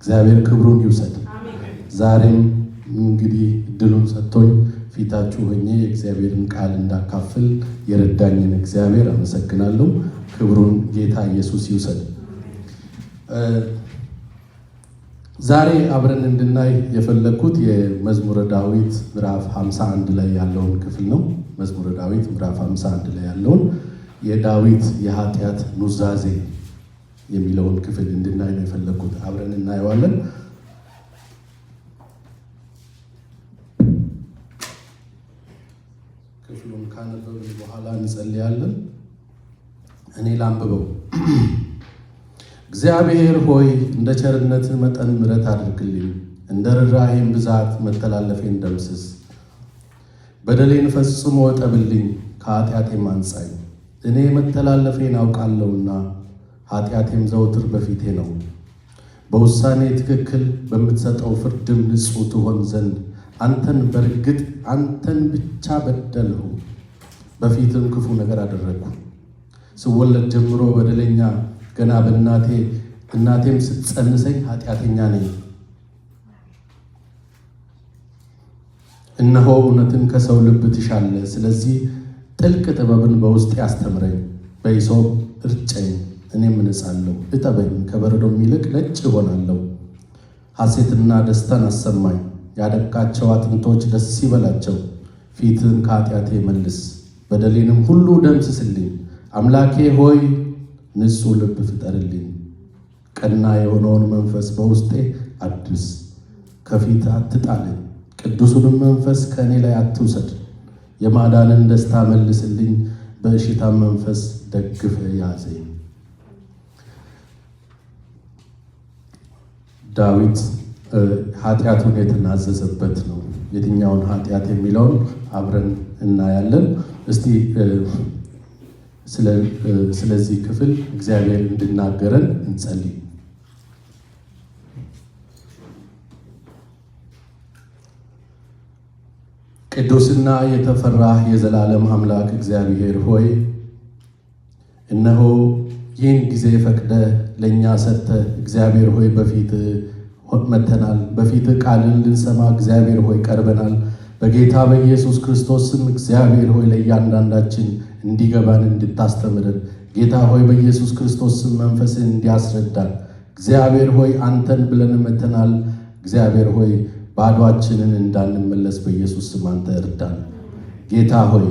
እግዚአብሔር ክብሩን ይውሰድ። ዛሬም እንግዲህ እድሉን ሰጥቶኝ ፊታችሁ ሆኜ የእግዚአብሔርን ቃል እንዳካፍል የረዳኝን እግዚአብሔር አመሰግናለሁ። ክብሩን ጌታ ኢየሱስ ይውሰድ። ዛሬ አብረን እንድናይ የፈለግኩት የመዝሙረ ዳዊት ምዕራፍ 51 ላይ ያለውን ክፍል ነው። መዝሙረ ዳዊት ምዕራፍ 51 ላይ ያለውን የዳዊት የኃጢአት ኑዛዜ የሚለውን ክፍል እንድናይ ነው የፈለግኩት። አብረን እናየዋለን። ክፍሉን ካነበብን በኋላ እንጸልያለን። እኔ ላንብበው። እግዚአብሔር ሆይ እንደ ቸርነትህ መጠን ምሕረት አድርግልኝ፣ እንደ ርኅራኄም ብዛት መተላለፌን ደምስስ። በደሌን ፈጽሞ እጠብልኝ፣ ከኃጢአቴም አንጻኝ። እኔ መተላለፌን አውቃለሁና ኃጢአቴም ዘውትር በፊቴ ነው። በውሳኔ ትክክል በምትሰጠው ፍርድም ንጹሕ ትሆን ዘንድ አንተን ብቻ በደልሁ፣ በፊትም ክፉ ነገር አደረግሁ። ስወለድ ጀምሮ በደለኛ፣ ገና እናቴም ስትጸንሰኝ ኃጢአተኛ ነኝ። እነሆ እውነትን ከሰው ልብ ትሻለህ፣ ስለዚህ ጥልቅ ጥበብን በውስጤ አስተምረኝ። በሂሶጵ እርጨኝ፣ እኔም እነጻለሁ። እጠበኝ፣ ከበረዶም ይልቅ ነጭ እሆናለሁ። ሐሴትና ደስታን አሰማኝ፣ ያደቃቸው አጥንቶች ደስ ይበላቸው። ፊትህን ከኃጢአቴ መልስ፣ በደሌንም ሁሉ ደምስስልኝ። አምላኬ ሆይ ንጹሕ ልብ ፍጠርልኝ፣ ቀና የሆነውን መንፈስ በውስጤ አድስ። ከፊት አትጣለኝ፣ ቅዱሱንም መንፈስ ከእኔ ላይ አትውሰድ። የማዳንን ደስታ መልስልኝ፣ በእሽታም መንፈስ ደግፈ ያዘኝ። ዳዊት ኃጢአቱን የተናዘዘበት ነው። የትኛውን ኃጢአት የሚለውን አብረን እናያለን። እስቲ ስለዚህ ክፍል እግዚአብሔር እንድናገረን እንጸልይ። ቅዱስና የተፈራህ የዘላለም አምላክ እግዚአብሔር ሆይ እነሆ ይህን ጊዜ ፈቅደህ ለእኛ ሰጥተህ እግዚአብሔር ሆይ በፊትህ መጥተናል። በፊትህ ቃልን ልንሰማ እግዚአብሔር ሆይ ቀርበናል። በጌታ በኢየሱስ ክርስቶስ ስም እግዚአብሔር ሆይ ለእያንዳንዳችን እንዲገባን እንድታስተምረን ጌታ ሆይ በኢየሱስ ክርስቶስ ስም መንፈስን እንዲያስረዳን እግዚአብሔር ሆይ አንተን ብለን መጥተናል። እግዚአብሔር ሆይ ባዶአችንን እንዳንመለስ በኢየሱስ ስም አንተ እርዳን። ጌታ ሆይ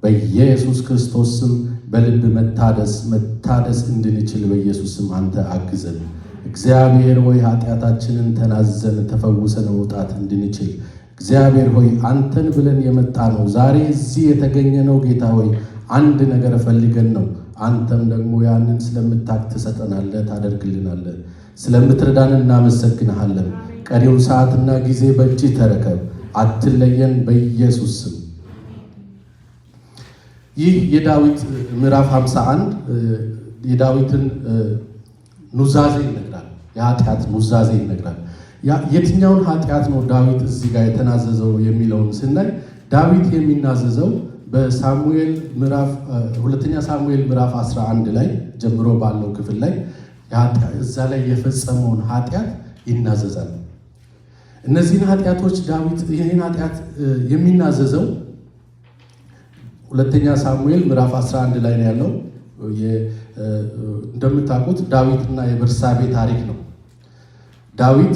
በኢየሱስ ክርስቶስ ስም በልብ መታደስ እንድንችል በኢየሱስ ስም አንተ አግዘን። እግዚአብሔር ሆይ ኃጢአታችንን ተናዘን ተፈውሰን መውጣት እንድንችል እግዚአብሔር ሆይ አንተን ብለን የመጣ ነው። ዛሬ እዚህ የተገኘ ነው ጌታ ሆይ አንድ ነገር ፈልገን ነው። አንተም ደግሞ ያንን ስለምታውቅ ትሰጠናለህ፣ ታደርግልናለህ። ስለምትረዳን እናመሰግንሃለን። ቀሪውን ሰዓትና ጊዜ በእጅህ ተረከብ፣ አትለየን በኢየሱስ ስም። ይህ የዳዊት ምዕራፍ 51 የዳዊትን ኑዛዜ ይነግራል። የኃጢአት ኑዛዜ ይነግራል። የትኛውን ኃጢአት ነው ዳዊት እዚህ ጋር የተናዘዘው የሚለውን ስናይ ዳዊት የሚናዘዘው በሳሙኤል ሁለተኛ ሳሙኤል ምዕራፍ 11 ላይ ጀምሮ ባለው ክፍል ላይ እዛ ላይ የፈጸመውን ኃጢአት ይናዘዛል። እነዚህን ኃጢአቶች ዳዊት ይህን ኃጢአት የሚናዘዘው ሁለተኛ ሳሙኤል ምዕራፍ 11 ላይ ነው ያለው። እንደምታውቁት ዳዊትና የበርሳቤ ታሪክ ነው። ዳዊት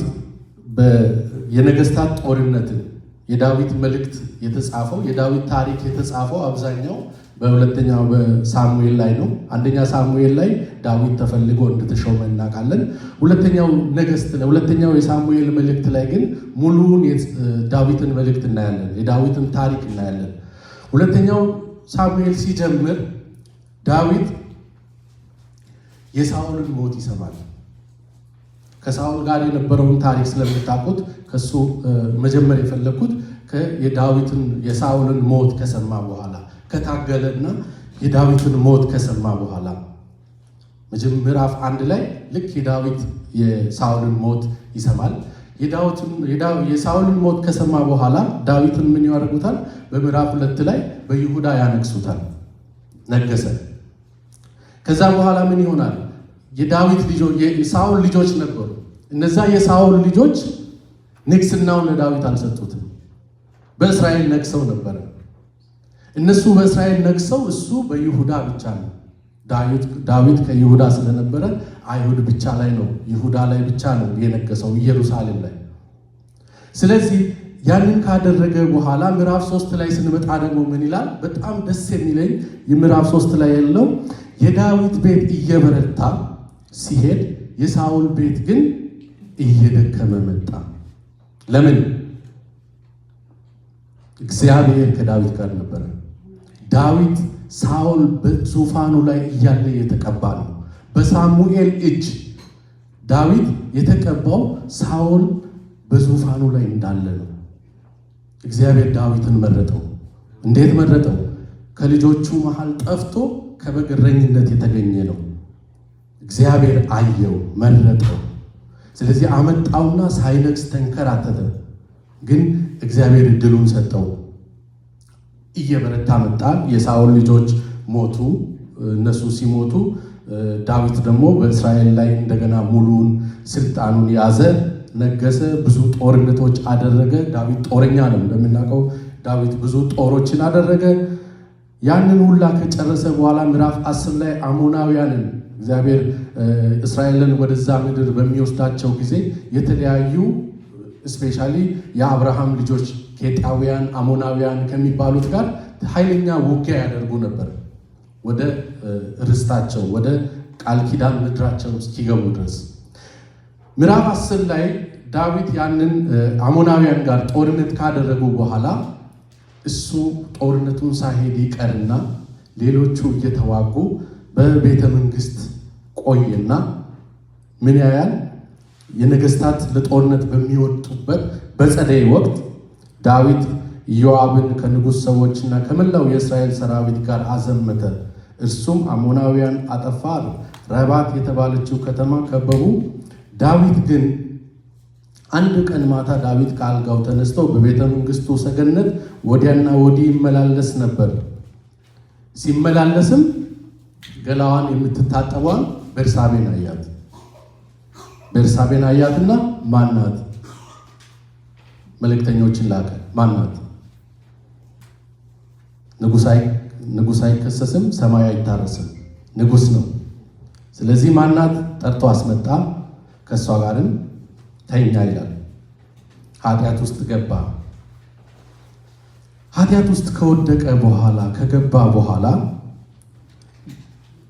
የነገስታት ጦርነትን የዳዊት መልእክት የተጻፈው የዳዊት ታሪክ የተጻፈው አብዛኛው በሁለተኛው በሳሙኤል ላይ ነው። አንደኛ ሳሙኤል ላይ ዳዊት ተፈልጎ እንደተሾመ እናውቃለን። ሁለተኛው የሳሙኤል መልእክት ላይ ግን ሙሉውን ዳዊትን መልእክት እናያለን፣ የዳዊትን ታሪክ እናያለን። ሁለተኛው ሳሙኤል ሲጀምር ዳዊት የሳኦልን ሞት ይሰማል። ከሳኦል ጋር የነበረውን ታሪክ ስለምታውቁት ከሱ መጀመር የፈለግኩት የሳኦልን ሞት ከሰማ በኋላ ከታገለና የዳዊትን ሞት ከሰማ በኋላ ምዕራፍ 1 ላይ ልክ የዳዊት የሳኦልን ሞት ይሰማል። የሳኦልን ሞት ከሰማ በኋላ ዳዊትን ምን ያደርጉታል? በምዕራፍ 2 ላይ በይሁዳ ያነግሱታል፣ ነገሰ። ከዛ በኋላ ምን ይሆናል? የዳዊት ልጆች የሳኦል ልጆች ነበሩ። እነዛ የሳኦል ልጆች ንግስናውን ለዳዊት አልሰጡትም። በእስራኤል ነግሰው ነበረ። እነሱ በእስራኤል ነግሰው እሱ በይሁዳ ብቻ ነው። ዳዊት ከይሁዳ ስለነበረ አይሁድ ብቻ ላይ ነው፣ ይሁዳ ላይ ብቻ ነው የነገሰው፣ ኢየሩሳሌም ላይ። ስለዚህ ያንን ካደረገ በኋላ ምዕራፍ 3 ላይ ስንመጣ ደግሞ ምን ይላል? በጣም ደስ የሚለኝ የምዕራፍ 3 ላይ ያለው የዳዊት ቤት እየበረታ ሲሄድ የሳኦል ቤት ግን እየደከመ መጣ። ለምን? እግዚአብሔር ከዳዊት ጋር ነበረ። ዳዊት ሳኦል በዙፋኑ ላይ እያለ የተቀባ ነው። በሳሙኤል እጅ ዳዊት የተቀባው ሳኦል በዙፋኑ ላይ እንዳለ ነው። እግዚአብሔር ዳዊትን መረጠው። እንዴት መረጠው? ከልጆቹ መሃል ጠፍቶ ከበግረኝነት የተገኘ ነው። እግዚአብሔር አየው፣ መረጠው። ስለዚህ አመጣውና ሳይነግስ ተንከራተተ። ግን እግዚአብሔር እድሉን ሰጠው። እየበረታ መጣ። የሳኦል ልጆች ሞቱ። እነሱ ሲሞቱ ዳዊት ደግሞ በእስራኤል ላይ እንደገና ሙሉን ስልጣኑን ያዘ፣ ነገሰ። ብዙ ጦርነቶች አደረገ። ዳዊት ጦረኛ ነው እንደምናውቀው። ዳዊት ብዙ ጦሮችን አደረገ። ያንን ሁላ ከጨረሰ በኋላ ምዕራፍ 10 ላይ አሞናውያንን እግዚአብሔር እስራኤልን ወደዛ ምድር በሚወስዳቸው ጊዜ የተለያዩ ስፔሻሊ የአብርሃም ልጆች ኬጣውያን፣ አሞናውያን ከሚባሉት ጋር ኃይለኛ ውጊያ ያደርጉ ነበር ወደ ርስታቸው ወደ ቃል ኪዳን ምድራቸው እስኪገቡ ድረስ። ምዕራፍ 10 ላይ ዳዊት ያንን አሞናውያን ጋር ጦርነት ካደረጉ በኋላ እሱ ጦርነቱን ሳይሄድ ይቀርና ሌሎቹ እየተዋጉ በቤተ መንግስት ቆየና ምን ያያል? የነገስታት ለጦርነት በሚወጡበት በጸደይ ወቅት ዳዊት ኢዮአብን ከንጉሥ ሰዎችና ከመላው የእስራኤል ሰራዊት ጋር አዘመተ። እርሱም አሞናውያን አጠፋ። ረባት የተባለችው ከተማ ከበቡ። ዳዊት ግን አንድ ቀን ማታ ዳዊት ከአልጋው ተነስቶ በቤተ መንግስቱ ሰገነት ወዲያና ወዲህ ይመላለስ ነበር። ሲመላለስም ገላዋን የምትታጠቧን ቤርሳቤን አያት። ቤርሳቤን አያትና ማናት? መልእክተኞችን ላከ። ማናት? ንጉሥ አይከሰስም፣ ሰማይ አይታረስም፣ ንጉሥ ነው። ስለዚህ ማናት? ጠርቶ አስመጣ። ከእሷ ጋርም ተኛ ይላል። ኃጢአት ውስጥ ገባ። ኃጢአት ውስጥ ከወደቀ በኋላ ከገባ በኋላ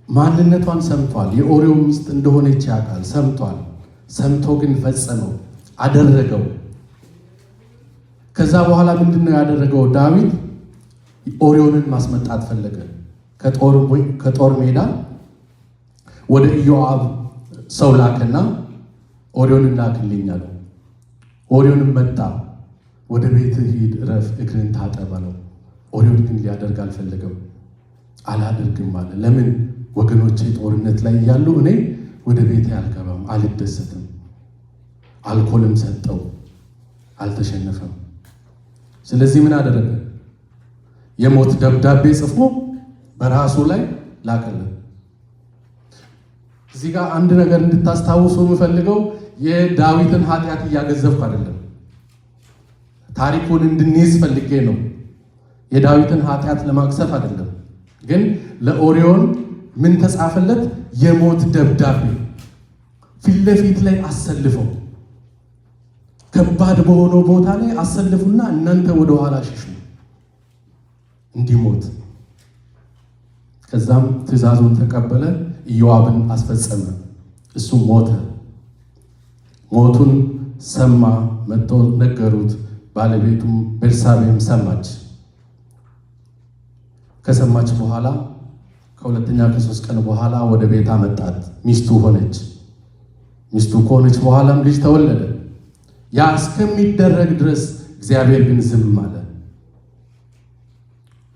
ማንነቷን ሰምቷል። የኦሪዮ ሚስት እንደሆነች ያውቃል፣ ሰምቷል። ሰምቶ ግን ፈጸመው፣ አደረገው። ከዛ በኋላ ምንድነው ያደረገው? ዳዊት ኦሪዮንን ማስመጣት ፈለገ። ከጦር ሜዳ ወደ ኢዮአብ ሰው ላከና ኦሪዮንን ላክልኝ አለው። ኦሪዮንም መጣ። ወደ ቤትህ ሂድ፣ እረፍ፣ እግርን ታጠብ አለው። ኦሪዮን ግን ሊያደርግ አልፈለገም። አላደርግም አለ። ለምን? ወገኖቼ ጦርነት ላይ እያሉ እኔ ወደ ቤቴ አልገባም፣ አልደሰትም። አልኮልም ሰጠው፣ አልተሸነፈም። ስለዚህ ምን አደረገ? የሞት ደብዳቤ ጽፎ በራሱ ላይ ላከለ። እዚህ ጋር አንድ ነገር እንድታስታውሱ የምፈልገው የዳዊትን ኃጢአት እያገዘብኩ አይደለም፣ ታሪኩን እንድንይዝ ፈልጌ ነው። የዳዊትን ኃጢአት ለማክሰፍ አይደለም። ግን ለኦሪዮን ምን ተጻፈለት? የሞት ደብዳቤ ፊት ለፊት ላይ አሰልፈው፣ ከባድ በሆነው ቦታ ላይ አሰልፉና እናንተ ወደ ኋላ ሽሹ እንዲሞት። ከዛም ትእዛዙን ተቀበለ፣ ኢዮአብን አስፈጸመ። እሱ ሞተ። ሞቱን ሰማ፣ መጥቶ ነገሩት። ባለቤቱም ቤርሳቤም ሰማች። ከሰማች በኋላ ከሁለተኛ ከሶስት ቀን በኋላ ወደ ቤት አመጣት። ሚስቱ ሆነች። ሚስቱ ከሆነች በኋላም ልጅ ተወለደ። ያ እስከሚደረግ ድረስ እግዚአብሔር ግን ዝም አለ።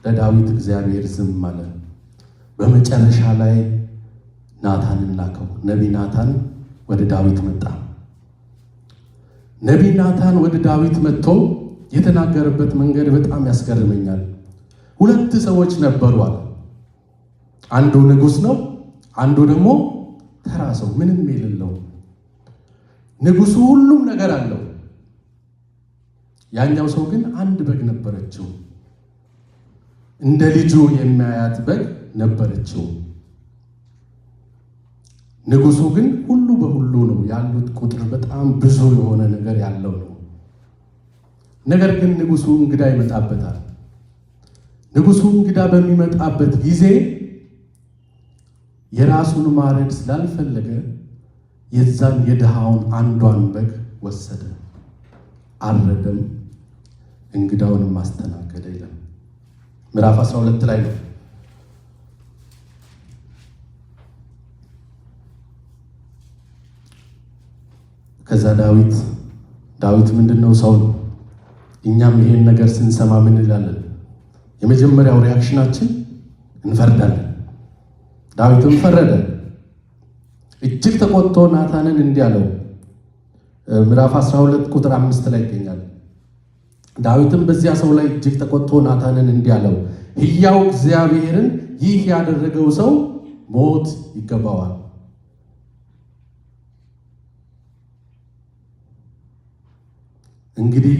ለዳዊት እግዚአብሔር ዝም አለ። በመጨረሻ ላይ ናታንን ላከው። ነቢይ ናታን ወደ ዳዊት መጣ። ነቢይ ናታን ወደ ዳዊት መጥቶ የተናገረበት መንገድ በጣም ያስገርመኛል። ሁለት ሰዎች ነበሩ አለ። አንዱ ንጉሥ ነው፣ አንዱ ደግሞ ተራ ሰው ምንም የሌለው። ንጉሱ ሁሉም ነገር አለው። ያኛው ሰው ግን አንድ በግ ነበረችው፣ እንደ ልጁ የሚያያት በግ ነበረችው። ንጉሱ ግን ሁሉ በሁሉ ነው፣ ያሉት ቁጥር በጣም ብዙ የሆነ ነገር ያለው ነው። ነገር ግን ንጉሱ እንግዳ ይመጣበታል። ንጉሱ እንግዳ በሚመጣበት ጊዜ የራሱን ማረድ ስላልፈለገ የዛን የድሃውን አንዷን በግ ወሰደ፣ አረደም፣ እንግዳውንም አስተናገደ ይላል። ምዕራፍ 12 ላይ ነው። ከዛ ዳዊት ምንድነው? ሰው ነው። እኛም ይሄን ነገር ስንሰማ ምን እንላለን? የመጀመሪያው ሪያክሽናችን እንፈርዳለን። ዳዊትም ፈረደ። እጅግ ተቆጥቶ ናታንን እንዲህ አለው። ምዕራፍ 12 ቁጥር 5 ላይ ይገኛል። ዳዊትም በዚያ ሰው ላይ እጅግ ተቆጥቶ ናታንን እንዲህ አለው፣ ሕያው እግዚአብሔርን ይህ ያደረገው ሰው ሞት ይገባዋል። እንግዲህ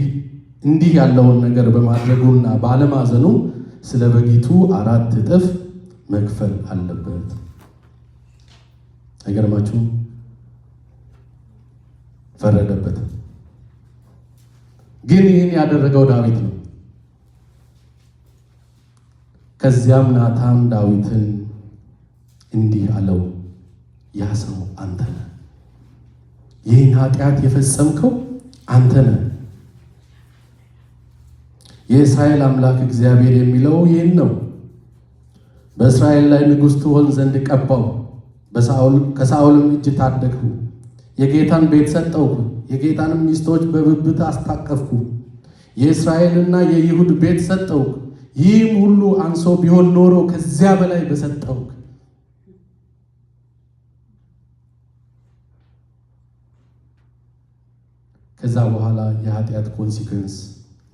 እንዲህ ያለውን ነገር በማድረጉና ባለማዘኑ ስለ በጊቱ 4 እጥፍ መክፈል አለበት። አይገርማችሁም? ፈረደበት። ግን ይህን ያደረገው ዳዊት ነው። ከዚያም ናታን ዳዊትን እንዲህ አለው፣ ያ ሰው አንተ ነህ፣ ይህን ኃጢአት የፈጸምከው አንተ ነህ። የእስራኤል አምላክ እግዚአብሔር የሚለው ይህን ነው። በእስራኤል ላይ ንጉሥ ትሆን ዘንድ ቀባው፣ ከሳኦልም እጅ ታደግሁ፣ የጌታን ቤት ሰጠሁ፣ የጌታንም ሚስቶች በብብት አስታቀፍኩ፣ የእስራኤልና የይሁድ ቤት ሰጠሁ። ይህም ሁሉ አንሶ ቢሆን ኖሮ ከዚያ በላይ በሰጠሁ። ከዛ በኋላ የኃጢአት ኮንሲኩዌንስ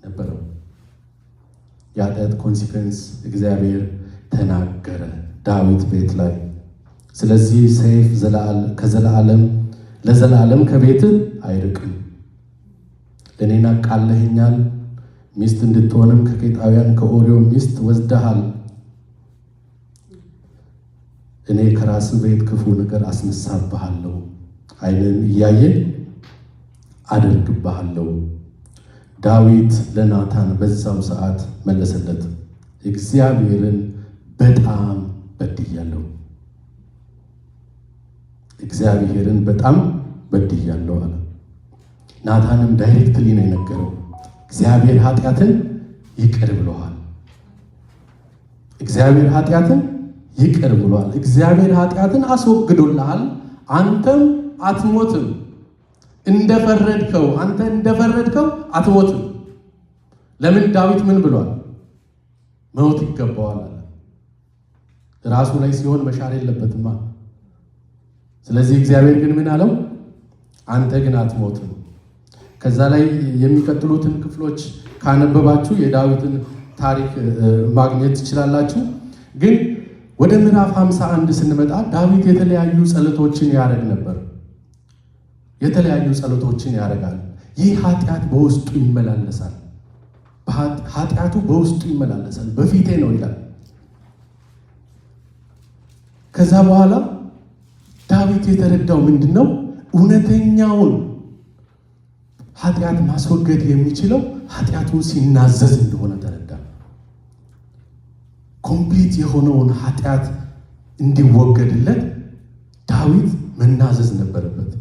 ነበረው። የኃጢአት ኮንሲኩዌንስ እግዚአብሔር ተናገረ ዳዊት ቤት ላይ። ስለዚህ ሰይፍ ለዘላለም ከቤት አይርቅም። እኔን አቃለኸኛል፣ ሚስት እንድትሆንም ከኬጣውያን ከኦርዮ ሚስት ወስደሃል። እኔ ከራስ ቤት ክፉ ነገር አስነሳብሃለሁ፣ ዓይንን እያየ አደርግብሃለሁ። ዳዊት ለናታን በዛው ሰዓት መለሰለት፣ እግዚአብሔርን በጣም በድያለሁ፣ እግዚአብሔርን በጣም በድያለሁ አለ። ናታንም ዳይሬክትሊ ነው የነገረው፣ እግዚአብሔር ኃጢአትን ይቅር ብሎሃል፣ እግዚአብሔር ኃጢአትን ይቅር ብሏል፣ እግዚአብሔር ኃጢአትን አስወግዶልሃል፣ አንተም አትሞትም፣ አንተ እንደፈረድከው አትሞትም። ለምን? ዳዊት ምን ብሏል? መሞት ይገባዋል አለ። ራሱ ላይ ሲሆን መሻር የለበትማ። ስለዚህ እግዚአብሔር ግን ምን አለው? አንተ ግን አትሞትም። ከዛ ላይ የሚቀጥሉትን ክፍሎች ካነበባችሁ የዳዊትን ታሪክ ማግኘት ትችላላችሁ። ግን ወደ ምዕራፍ 51 ስንመጣ ዳዊት የተለያዩ ጸሎቶችን ያደርግ ነበር። የተለያዩ ጸሎቶችን ያደርጋል። ይህ ኃጢአት በውስጡ ይመላለሳል፣ ኃጢአቱ በውስጡ ይመላለሳል፣ በፊቴ ነው ይላል። ከዛ በኋላ ዳዊት የተረዳው ምንድን ነው? እውነተኛውን ኃጢአት ማስወገድ የሚችለው ኃጢአቱን ሲናዘዝ እንደሆነ ተረዳ። ኮምፕሊት የሆነውን ኃጢአት እንዲወገድለት ዳዊት መናዘዝ ነበረበት።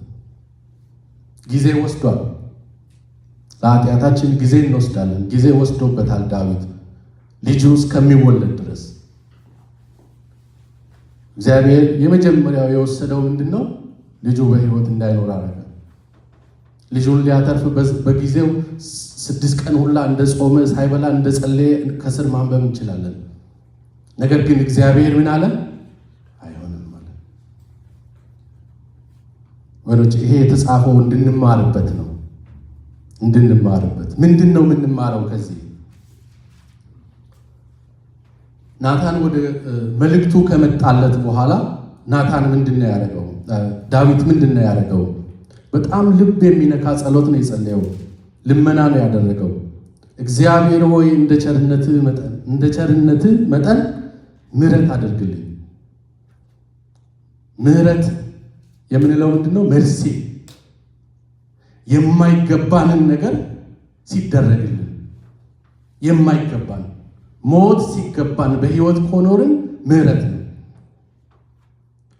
ጊዜ ወስዷል። ለኃጢአታችን ጊዜ እንወስዳለን። ጊዜ ወስዶበታል ዳዊት ልጁ እስከሚወለድ ድረስ። እግዚአብሔር የመጀመሪያው የወሰደው ምንድን ነው? ልጁ በሕይወት እንዳይኖር አደረገ። ልጁን ሊያተርፍ በጊዜው 6 ቀን ሁላ እንደ ጾመ ሳይበላ እንደ ጸለየ ከስር ማንበብ እንችላለን። ነገር ግን እግዚአብሔር ምን አለ? አይሆንም ማለት ወሮች፣ ይሄ የተጻፈው እንድንማርበት ነው። እንድንማርበት ምንድን ነው የምንማረው ከዚህ? ናታን ወደ መልእክቱ ከመጣለት በኋላ ናታን ምንድን ነው ያደረገው? ዳዊት ምንድን ነው ያደረገው? በጣም ልብ የሚነካ ጸሎት ነው የጸለየው። ልመና ነው ያደረገው። እግዚአብሔር ሆይ እንደ ቸርነትህ መጠን ምሕረት አድርግልኝ። ምሕረት የምንለው ምንድነው? መርሴ የማይገባንን ነገር ሲደረግልን፣ የማይገባን ሞት ሲገባን በሕይወት ከኖርን ምሕረት ነው።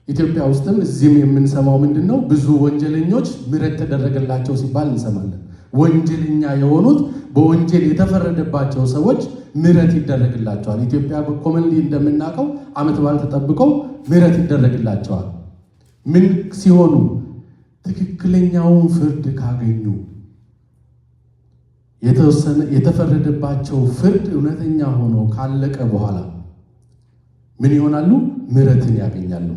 ኢትዮጵያ ውስጥም እዚህም የምንሰማው ምንድነው? ብዙ ወንጀለኞች ምሕረት ተደረገላቸው ሲባል እንሰማለን። ወንጀለኛ የሆኑት በወንጀል የተፈረደባቸው ሰዎች ምሕረት ይደረግላቸዋል። ኢትዮጵያ በኮመንሊ እንደምናውቀው ዓመት በዓል ተጠብቀው ምሕረት ይደረግላቸዋል። ምን ሲሆኑ? ትክክለኛውን ፍርድ ካገኙ፣ የተፈረደባቸው ፍርድ እውነተኛ ሆኖ ካለቀ በኋላ ምን ይሆናሉ? ምሕረትን ያገኛሉ።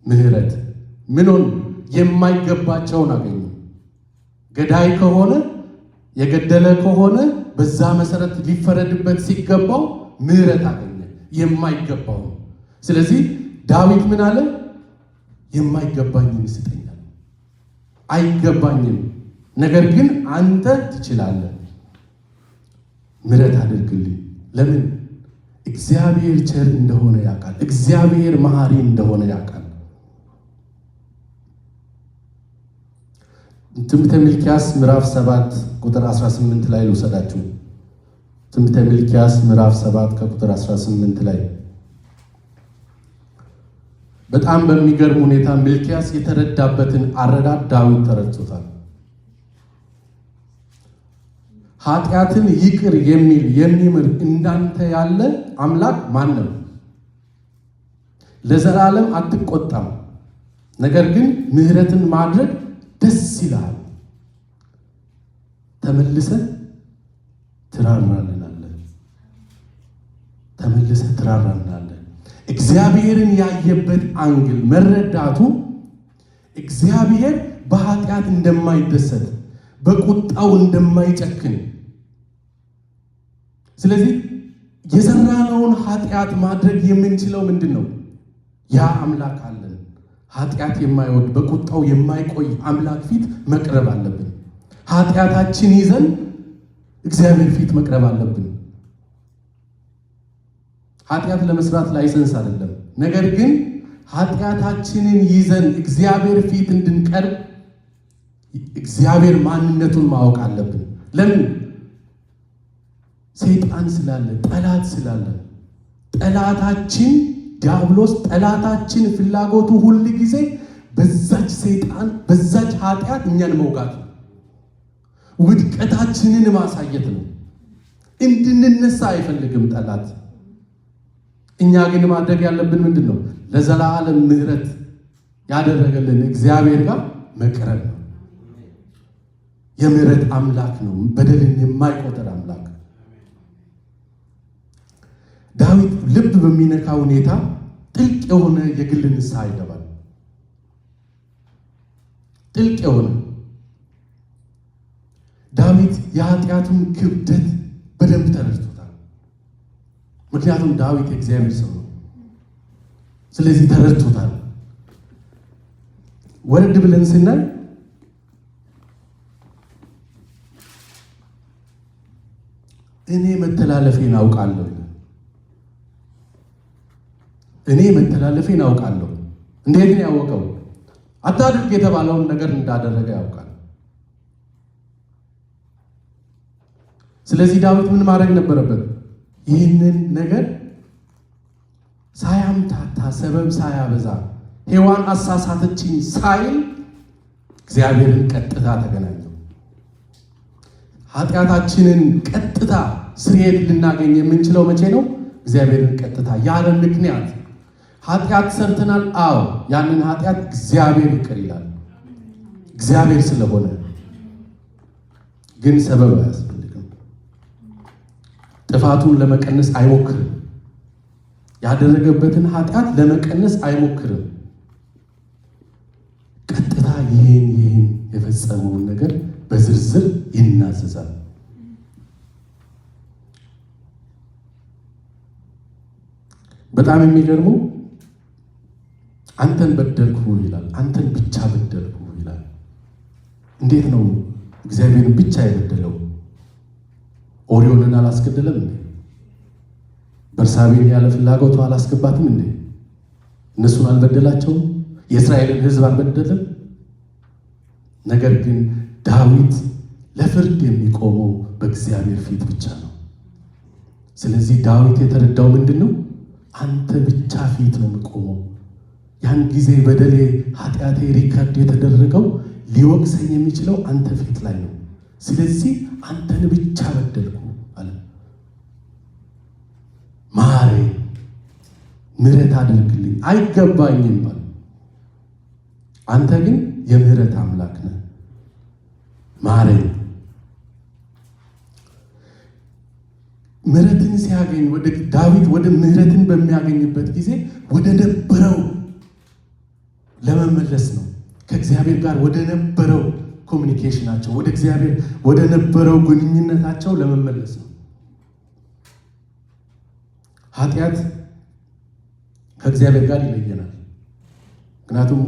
ምሕረት ምን ሆኑ? የማይገባቸውን አገኙ። ገዳይ ከሆነ የገደለ ከሆነ በዛ መሰረት ሊፈረድበት ሲገባው ምሕረት አገኘ፣ የማይገባው። ስለዚህ ዳዊት ምን አለ? የማይገባኝን ስጠኛል፣ አይገባኝም፣ ነገር ግን አንተ ትችላለህ፣ ምሕረት አድርግልኝ። ለምን? እግዚአብሔር ቸር እንደሆነ ያውቃል። እግዚአብሔር መሐሪ እንደሆነ ያውቃል። ትንቢተ ሚልክያስ ምዕራፍ 7 ቁጥር 18 ላይ ልውሰዳችሁ። ትንቢተ ሚልክያስ ምዕራፍ 7 ከቁጥር 18 ላይ በጣም በሚገርም ሁኔታ ሚልክያስ የተረዳበትን አረዳድ ዳዊት ተረድቶታል። ኃጢአትን ይቅር የሚል የሚምር እንዳንተ ያለ አምላክ ማን ነው? ለዘላለም አትቆጣም፣ ነገር ግን ምሕረትን ማድረግ ደስ ይላል። ተመልሰህ ትራራልናለህ፣ ተመልሰህ ትራራልናለህ። እግዚአብሔርን ያየበት አንግል መረዳቱ እግዚአብሔር በኃጢአት እንደማይደሰት፣ በቁጣው እንደማይጨክን፣ ስለዚህ የሰራነውን ኃጢአት ማድረግ የምንችለው ምንድን ነው? ያ አምላክ አለን። ኃጢአት የማይወድ በቁጣው የማይቆይ አምላክ ፊት መቅረብ አለብን። ኃጢአታችን ይዘን እግዚአብሔር ፊት መቅረብ አለብን። ኃጢአት ለመስራት ላይሰንስ አይደለም። ነገር ግን ኃጢአታችንን ይዘን እግዚአብሔር ፊት እንድንቀርብ እግዚአብሔር ማንነቱን ማወቅ አለብን። ለምን? ሰይጣን ስላለ፣ ጠላት ስላለ። ጠላታችን ዲያብሎስ፣ ጠላታችን ፍላጎቱ ሁል ጊዜ በዛች ሰይጣን በዛች ኃጢአት እኛን መውጋት ነው። ውድቀታችንን ማሳየት ነው። እንድንነሳ አይፈልግም ጠላት። እኛ ግን ማድረግ ያለብን ምንድን ነው? ለዘላለም ምሕረት ያደረገልን እግዚአብሔር ጋር መቅረብ ነው። የምሕረት አምላክ ነው፣ በደልን የማይቆጠር አምላክ። ዳዊት ልብ በሚነካ ሁኔታ ጥልቅ የሆነ የግል ንስሐ ይገባል። ጥልቅ የሆነ ዳዊት የኃጢአቱን ክብደት በደንብ ተረድቶታል። ምክንያቱም ዳዊት የእግዚአብሔር ሰው ነው። ስለዚህ ተረድቶታል። ወረድ ብለን ስናይ እኔ መተላለፌን አውቃለሁ። እኔ መተላለፌን አውቃለሁ። እንዴት ነው ያወቀው? አታድርግ የተባለውን ነገር እንዳደረገ ያውቃል። ስለዚህ ዳዊት ምን ማድረግ ነበረበት? ይህንን ነገር ሳያምታታ፣ ሰበብ ሳያበዛ፣ ሔዋን አሳሳተችኝ ሳይል እግዚአብሔርን ቀጥታ ተገናኘው። ኃጢአታችንን ቀጥታ ስርየት ልናገኝ የምንችለው መቼ ነው? እግዚአብሔርን ቀጥታ ያለ ምክንያት። ኃጢአት ሰርተናል። አዎ፣ ያንን ኃጢአት እግዚአብሔር ይቅር ይላል። እግዚአብሔር ስለሆነ ግን ሰበብ አያስፈልግም። ጥፋቱን ለመቀነስ አይሞክርም። ያደረገበትን ኃጢአት ለመቀነስ አይሞክርም። ቀጥታ ይህን የፈጸመውን ነገር በዝርዝር ይናዘዛል። በጣም የሚገርመው አንተን በደልኩ ይላል። አንተን ብቻ በደልኩ ይላል። እንዴት ነው እግዚአብሔርን ብቻ የበደለው? ኦሪዮንን አላስገደለም እንዴ? በርሳቤን ያለ ፍላጎቱ አላስገባትም እንዴ? እነሱን አልበደላቸውም? የእስራኤልን ሕዝብ አልበደለም? ነገር ግን ዳዊት ለፍርድ የሚቆመው በእግዚአብሔር ፊት ብቻ ነው። ስለዚህ ዳዊት የተረዳው ምንድን ነው? አንተ ብቻ ፊት ነው የምቆመው። ያን ጊዜ በደሌ ኃጢአቴ ሪከርድ የተደረገው ሊወቅሰኝ የሚችለው አንተ ፊት ላይ ነው። ስለዚህ አንተን ብቻ በደልኩ አለ። ማሬ፣ ምሕረት አድርግልኝ፣ አይገባኝም አለ። አንተ ግን የምሕረት አምላክ ነህ፣ ማረኝ። ምሕረትን ሲያገኝ ዳዊት ወደ ምሕረትን በሚያገኝበት ጊዜ ወደ ነበረው ለመመለስ ነው። ከእግዚአብሔር ጋር ወደ ነበረው ኮሚኒኬሽናቸው፣ ወደ እግዚአብሔር ወደ ነበረው ግንኙነታቸው ለመመለስ ነው። ኃጢአት ከእግዚአብሔር ጋር ይለየናል። ምክንያቱም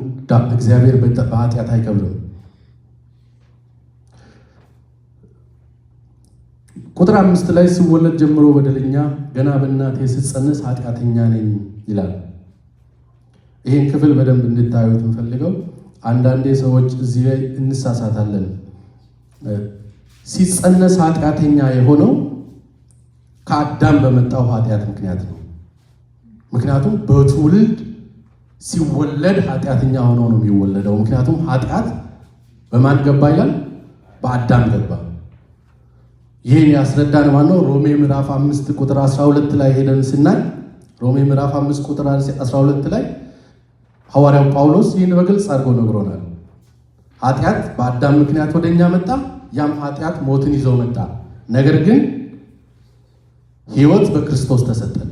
እግዚአብሔር በኃጢአት አይከብርም። ቁጥር 5 ላይ ስወለድ ጀምሮ በደለኛ፣ ገና በእናቴ ስጸነስ ኃጢአተኛ ነኝ ይላል። ይህን ክፍል በደንብ እንድታዩት የምፈልገው አንዳንዴ ሰዎች እዚህ ላይ እንሳሳታለን። ሲጸነስ ኃጢአተኛ የሆነው ከአዳም በመጣው ኃጢአት ምክንያት ነው። ምክንያቱም በትውልድ ሲወለድ ኃጢአተኛ ሆኖ ነው የሚወለደው። ምክንያቱም ኃጢአት በማን ገባ ይላል? በአዳም ገባ። ይህን ያስረዳን ማነው? ሮሜ ምዕራፍ 5 ቁጥር 12 ላይ ሄደን ስናይ ሮሜ ምዕራፍ 5 ቁጥር 12 ላይ ሐዋርያው ጳውሎስ ይህን በግልጽ አድርጎ ነግሮናል። ኃጢአት በአዳም ምክንያት ወደኛ መጣ፣ ያም ኃጢአት ሞትን ይዞ መጣ። ነገር ግን ሕይወት በክርስቶስ ተሰጠን።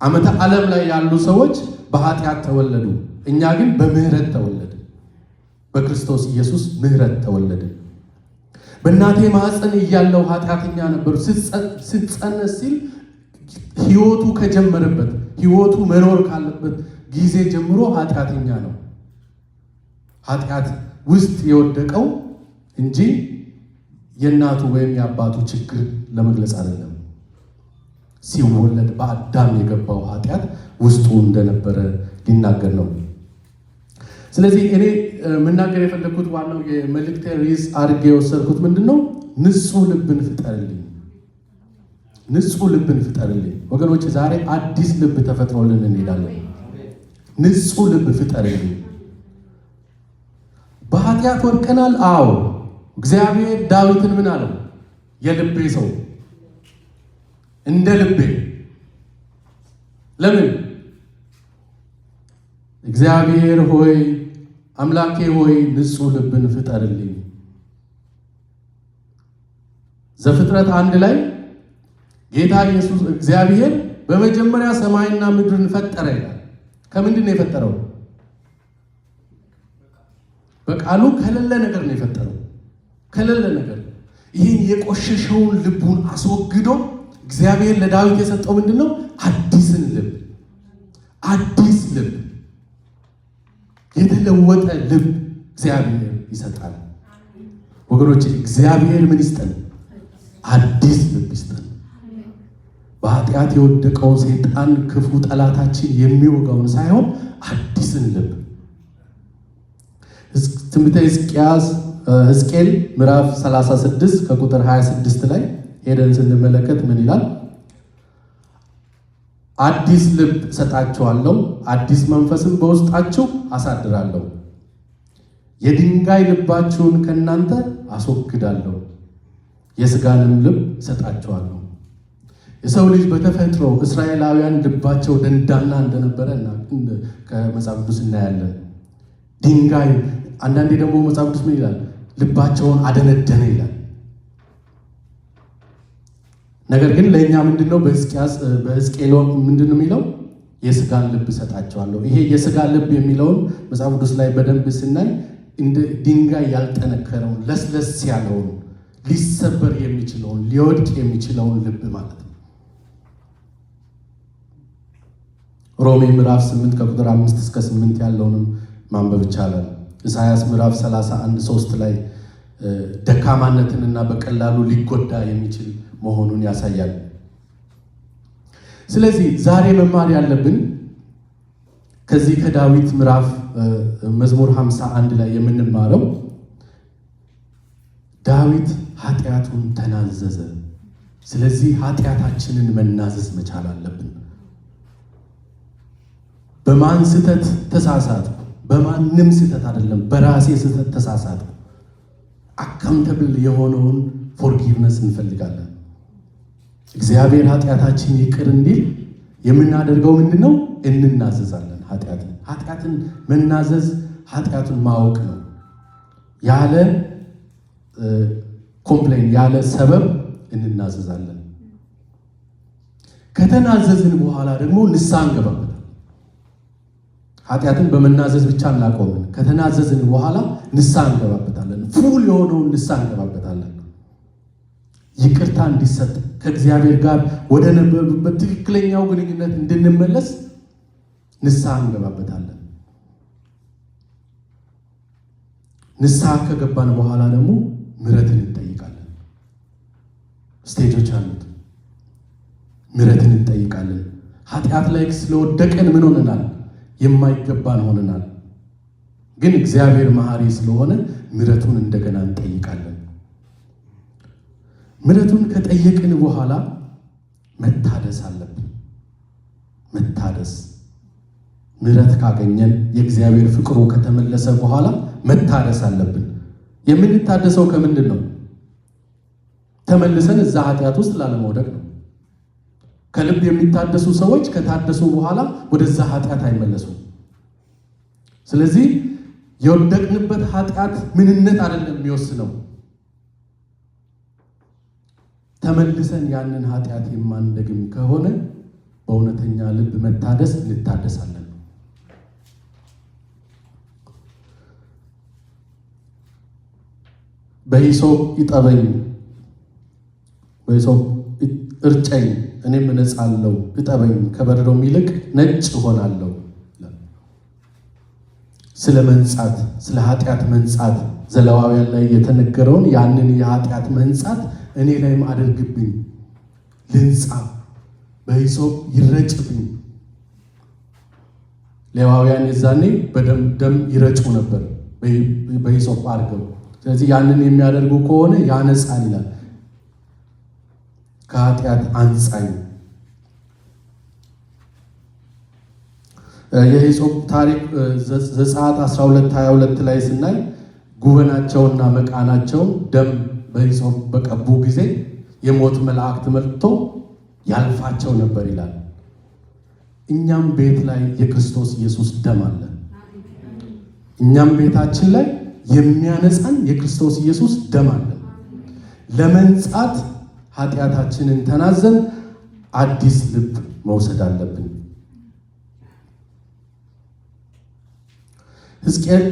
ዓመተ ዓለም ላይ ያሉ ሰዎች በኃጢአት ተወለዱ፣ እኛ ግን በምህረት ተወለድን። በክርስቶስ ኢየሱስ ምህረት ተወለድን። በእናቴ ማኅፀን እያለሁ ኃጢአተኛ ነበሩ። ስትጸነስ ሲል ሕይወቱ ከጀመረበት ሕይወቱ መኖር ካለበት ጊዜ ጀምሮ ኃጢአተኛ ነው። ኃጢአት ውስጥ የወደቀው እንጂ የእናቱ ወይም የአባቱ ችግር ለመግለጽ አይደለም። ሲወለድ በአዳም የገባው ኃጢአት ውስጡ እንደነበረ ሊናገር ነው። ስለዚህ እኔ መናገር የፈለግኩት ዋናው የመልእክቴ ርዕስ አድርጌ የወሰድኩት ምንድን ነው? ንጹሕ ልብን ፍጠርልኝ። ንጹሕ ልብን ፍጠርልኝ። ወገኖች ዛሬ አዲስ ልብ ተፈጥሮልን እንሄዳለን። ንጹሕ ልብ ፍጠርልኝ። በኃጢአት ወድቀናል። አዎ፣ እግዚአብሔር ዳዊትን ምን አለው? የልቤ ሰው እንደ ልቤ። ለምን? እግዚአብሔር ሆይ አምላኬ ሆይ ንጹሕ ልብን ፍጠርልኝ። ዘፍጥረት 1 ላይ ጌታ ኢየሱስ እግዚአብሔር በመጀመሪያ ሰማይና ምድርን ፈጠረ ይላል። ከምንድን ነው የፈጠረው? በቃሉ ከሌለ ነገር ነው የፈጠረው። ከሌለ ነገር ይህን የቆሸሸውን ልቡን አስወግዶ እግዚአብሔር ለዳዊት የሰጠው ምንድን ነው? አዲስን ልብ፣ አዲስ ልብ፣ የተለወጠ ልብ እግዚአብሔር ይሰጣል። ወገኖች እግዚአብሔር ምን ይስጠን? አዲስ ልብ ይስጠን። በኃጢአት የወደቀውን ሰይጣን ክፉ ጠላታችን የሚወጋውን ሳይሆን አዲስን ልብ። ትንቢተ ሕዝቅኤል ምዕራፍ 36 ከቁጥር 26 ላይ ሄደን ስንመለከት ምን ይላል? አዲስ ልብ እሰጣችኋለሁ፣ አዲስ መንፈስም በውስጣችሁ አሳድራለሁ፣ የድንጋይ ልባችሁን ከእናንተ አስወግዳለሁ፣ የሥጋንም ልብ እሰጣችኋለሁ። የሰው ልጅ በተፈጥሮ እስራኤላውያን ልባቸው ደንዳና እንደነበረ ከመጽሐፍ ቅዱስ እናያለን። ድንጋይ፣ አንዳንዴ ደግሞ መጽሐፍ ቅዱስ ምን ይላል? ልባቸውን አደነደነ ይላል። ነገር ግን ለእኛ ምንድነው? በሕዝቅኤል ምንድን ነው የሚለው? የሥጋን ልብ እሰጣቸዋለሁ። ይሄ የሥጋ ልብ የሚለውን መጽሐፍ ቅዱስ ላይ በደንብ ስናይ እንደ ድንጋይ ያልጠነከረውን ለስለስ ያለውን ሊሰበር የሚችለውን ሊወድቅ የሚችለውን ልብ ማለት ነው። ሮሜ ምዕራፍ 8 ከቁጥር 5 እስከ 8 ያለውንም ማንበብ ይቻላል። ኢሳይያስ ምዕራፍ 31:3 ላይ ደካማነትንና በቀላሉ ሊጎዳ የሚችል መሆኑን ያሳያል። ስለዚህ ዛሬ መማር ያለብን ከዚህ ከዳዊት ምዕራፍ መዝሙር 51 ላይ የምንማረው ዳዊት ኃጢአቱን ተናዘዘ። ስለዚህ ኃጢአታችንን መናዘዝ መቻል አለብን። በማን ስህተት ተሳሳትኩ? በማንም ስህተት አይደለም፣ በራሴ ስህተት ተሳሳትኩ። አካውንተብል የሆነውን ፎርጊቭነስ እንፈልጋለን። እግዚአብሔር ኃጢአታችን ይቅር እንዲል የምናደርገው ምንድነው? እንናዘዛለን። ኃጢአትን መናዘዝ ኃጢአቱን ማወቅ ነው። ያለ ኮምፕሌን ያለ ሰበብ እንናዘዛለን። ከተናዘዝን በኋላ ደግሞ ንስሐ እንገባበታለን። ኃጢአትን በመናዘዝ ብቻ እናቆምን። ከተናዘዝን በኋላ ንስሐ እንገባበታለን። ፉል የሆነውን ንስሐ እንገባበታለን። ይቅርታ እንዲሰጥ ከእግዚአብሔር ጋር ወደ ነበሩበት ትክክለኛው ግንኙነት እንድንመለስ ንስሐ እንገባበታለን። ንስሐ ከገባን በኋላ ደግሞ ምሕረትን እንጠይቃለን። ስቴጆች አሉት። ምሕረትን እንጠይቃለን። ኃጢአት ላይ ስለወደቀን ምን ሆነናል? የማይገባን ሆነናል። ግን እግዚአብሔር መሐሪ ስለሆነ ምሕረቱን እንደገና እንጠይቃለን። ምሕረቱን ከጠየቅን በኋላ መታደስ አለብን። መታደስ ምሕረት ካገኘን የእግዚአብሔር ፍቅሩ ከተመለሰ በኋላ መታደስ አለብን። የምንታደሰው ከምንድን ነው? ተመልሰን እዛ ኃጢአት ውስጥ ላለመውደቅ ነው። ከልብ የሚታደሱ ሰዎች ከታደሱ በኋላ ወደዛ ኃጢአት አይመለሱም። ስለዚህ የወደቅንበት ኃጢአት ምንነት አይደለም የሚወስነው። ተመልሰን ያንን ኃጢአት የማንደግም ከሆነ በእውነተኛ ልብ መታደስ እንታደሳለን። በሂሶጵ ይጠበኝ፣ በሂሶጵ እርጨኝ፣ እኔም እነጻለሁ፣ እጠበኝ፣ ከበረዶም ይልቅ ነጭ እሆናለሁ። ስለ መንጻት፣ ስለ ኃጢአት መንጻት ዘሌዋውያን ላይ የተነገረውን ያንን የኃጢአት መንጻት እኔ ላይም አድርግብኝ፣ ልንጻ፣ በሂሶጵ ይረጭብኝ። ሌዋውያን የዛኔ ደም ይረጩ ነበር በሂሶጵ አድርገው። ስለዚህ ያንን የሚያደርጉ ከሆነ ያነጻል ይላል። ከኃጢአት አንጻኝ። የሂሶጵ ታሪክ ዘጸአት 12:22 ላይ ስናይ ጉበናቸውና መቃናቸውን ደም በሂሶጵ በቀቡ ጊዜ የሞት መላእክት መጥቶ ያልፋቸው ነበር ይላል። እኛም ቤት ላይ የክርስቶስ ኢየሱስ ደም አለ። እኛም ቤታችን ላይ የሚያነጻን የክርስቶስ ኢየሱስ ደም አለ። ለመንጻት ኃጢአታችንን ተናዘን አዲስ ልብ መውሰድ አለብን። ሕዝቅኤል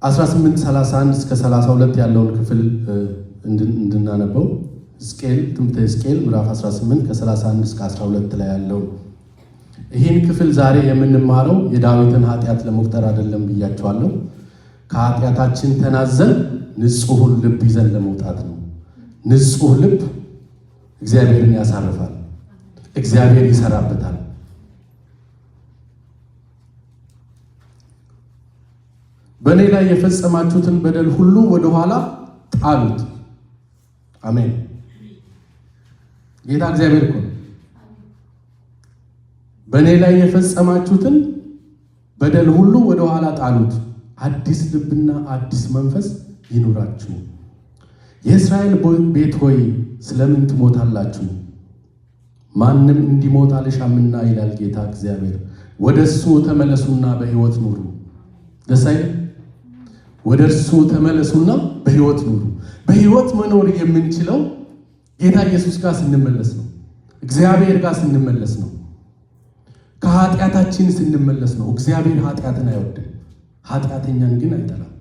18:31 እስከ 32 ያለውን ክፍል እንድናነበው። ሕዝቅኤል ትንቢተ ሕዝቅኤል ምዕራፍ 18 ከ31 እስከ 12 ላይ ያለው ይህን ክፍል ዛሬ የምንማረው የዳዊትን ኃጢአት ለመቁጠር አይደለም ብያቸዋለሁ። ከኃጢአታችን ተናዘን ንጹሑን ልብ ይዘን ለመውጣት ነው። ንጹሕ ልብ እግዚአብሔርን ያሳርፋል፣ እግዚአብሔር ይሰራበታል። በእኔ ላይ የፈጸማችሁትን በደል ሁሉ ወደኋላ ጣሉት። አሜን። ጌታ እግዚአብሔር እኮ በእኔ ላይ የፈጸማችሁትን በደል ሁሉ ወደኋላ ጣሉት፣ አዲስ ልብና አዲስ መንፈስ ይኑራችሁ። የእስራኤል ቤት ሆይ ስለምን ትሞታላችሁ? ማንም እንዲሞት አልሻምና ይላል ጌታ እግዚአብሔር። ወደ እርሱ ተመለሱና በሕይወት ኑሩ። ደስ አይልም? ወደ እርሱ ተመለሱና በሕይወት ኑሩ። በሕይወት መኖር የምንችለው ጌታ ኢየሱስ ጋር ስንመለስ ነው። እግዚአብሔር ጋር ስንመለስ ነው። ከኃጢአታችን ስንመለስ ነው። እግዚአብሔር ኃጢአትን አይወድም፣ ኃጢአተኛን ግን አይጠላም።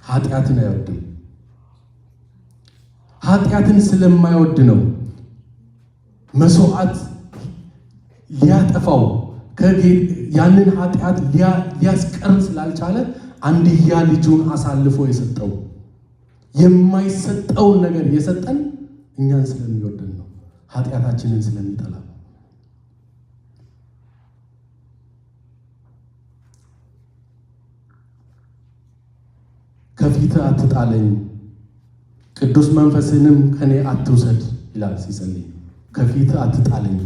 ኃጢአትን አይወድም። ኃጢአትን ስለማይወድ ነው መስዋዕት ሊያጠፋው ያንን ኃጢአት ሊያስቀር ስላልቻለ አንድያ ልጁን አሳልፎ የሰጠው። የማይሰጠውን ነገር የሰጠን እኛን ስለሚወደን ነው፣ ኃጢአታችንን ስለሚጠላ። ከፊት አትጣለኝ፣ ቅዱስ መንፈስንም ከኔ አትውሰድ ይላል ሲጸልይ። ከፊት አትጣለኝ፣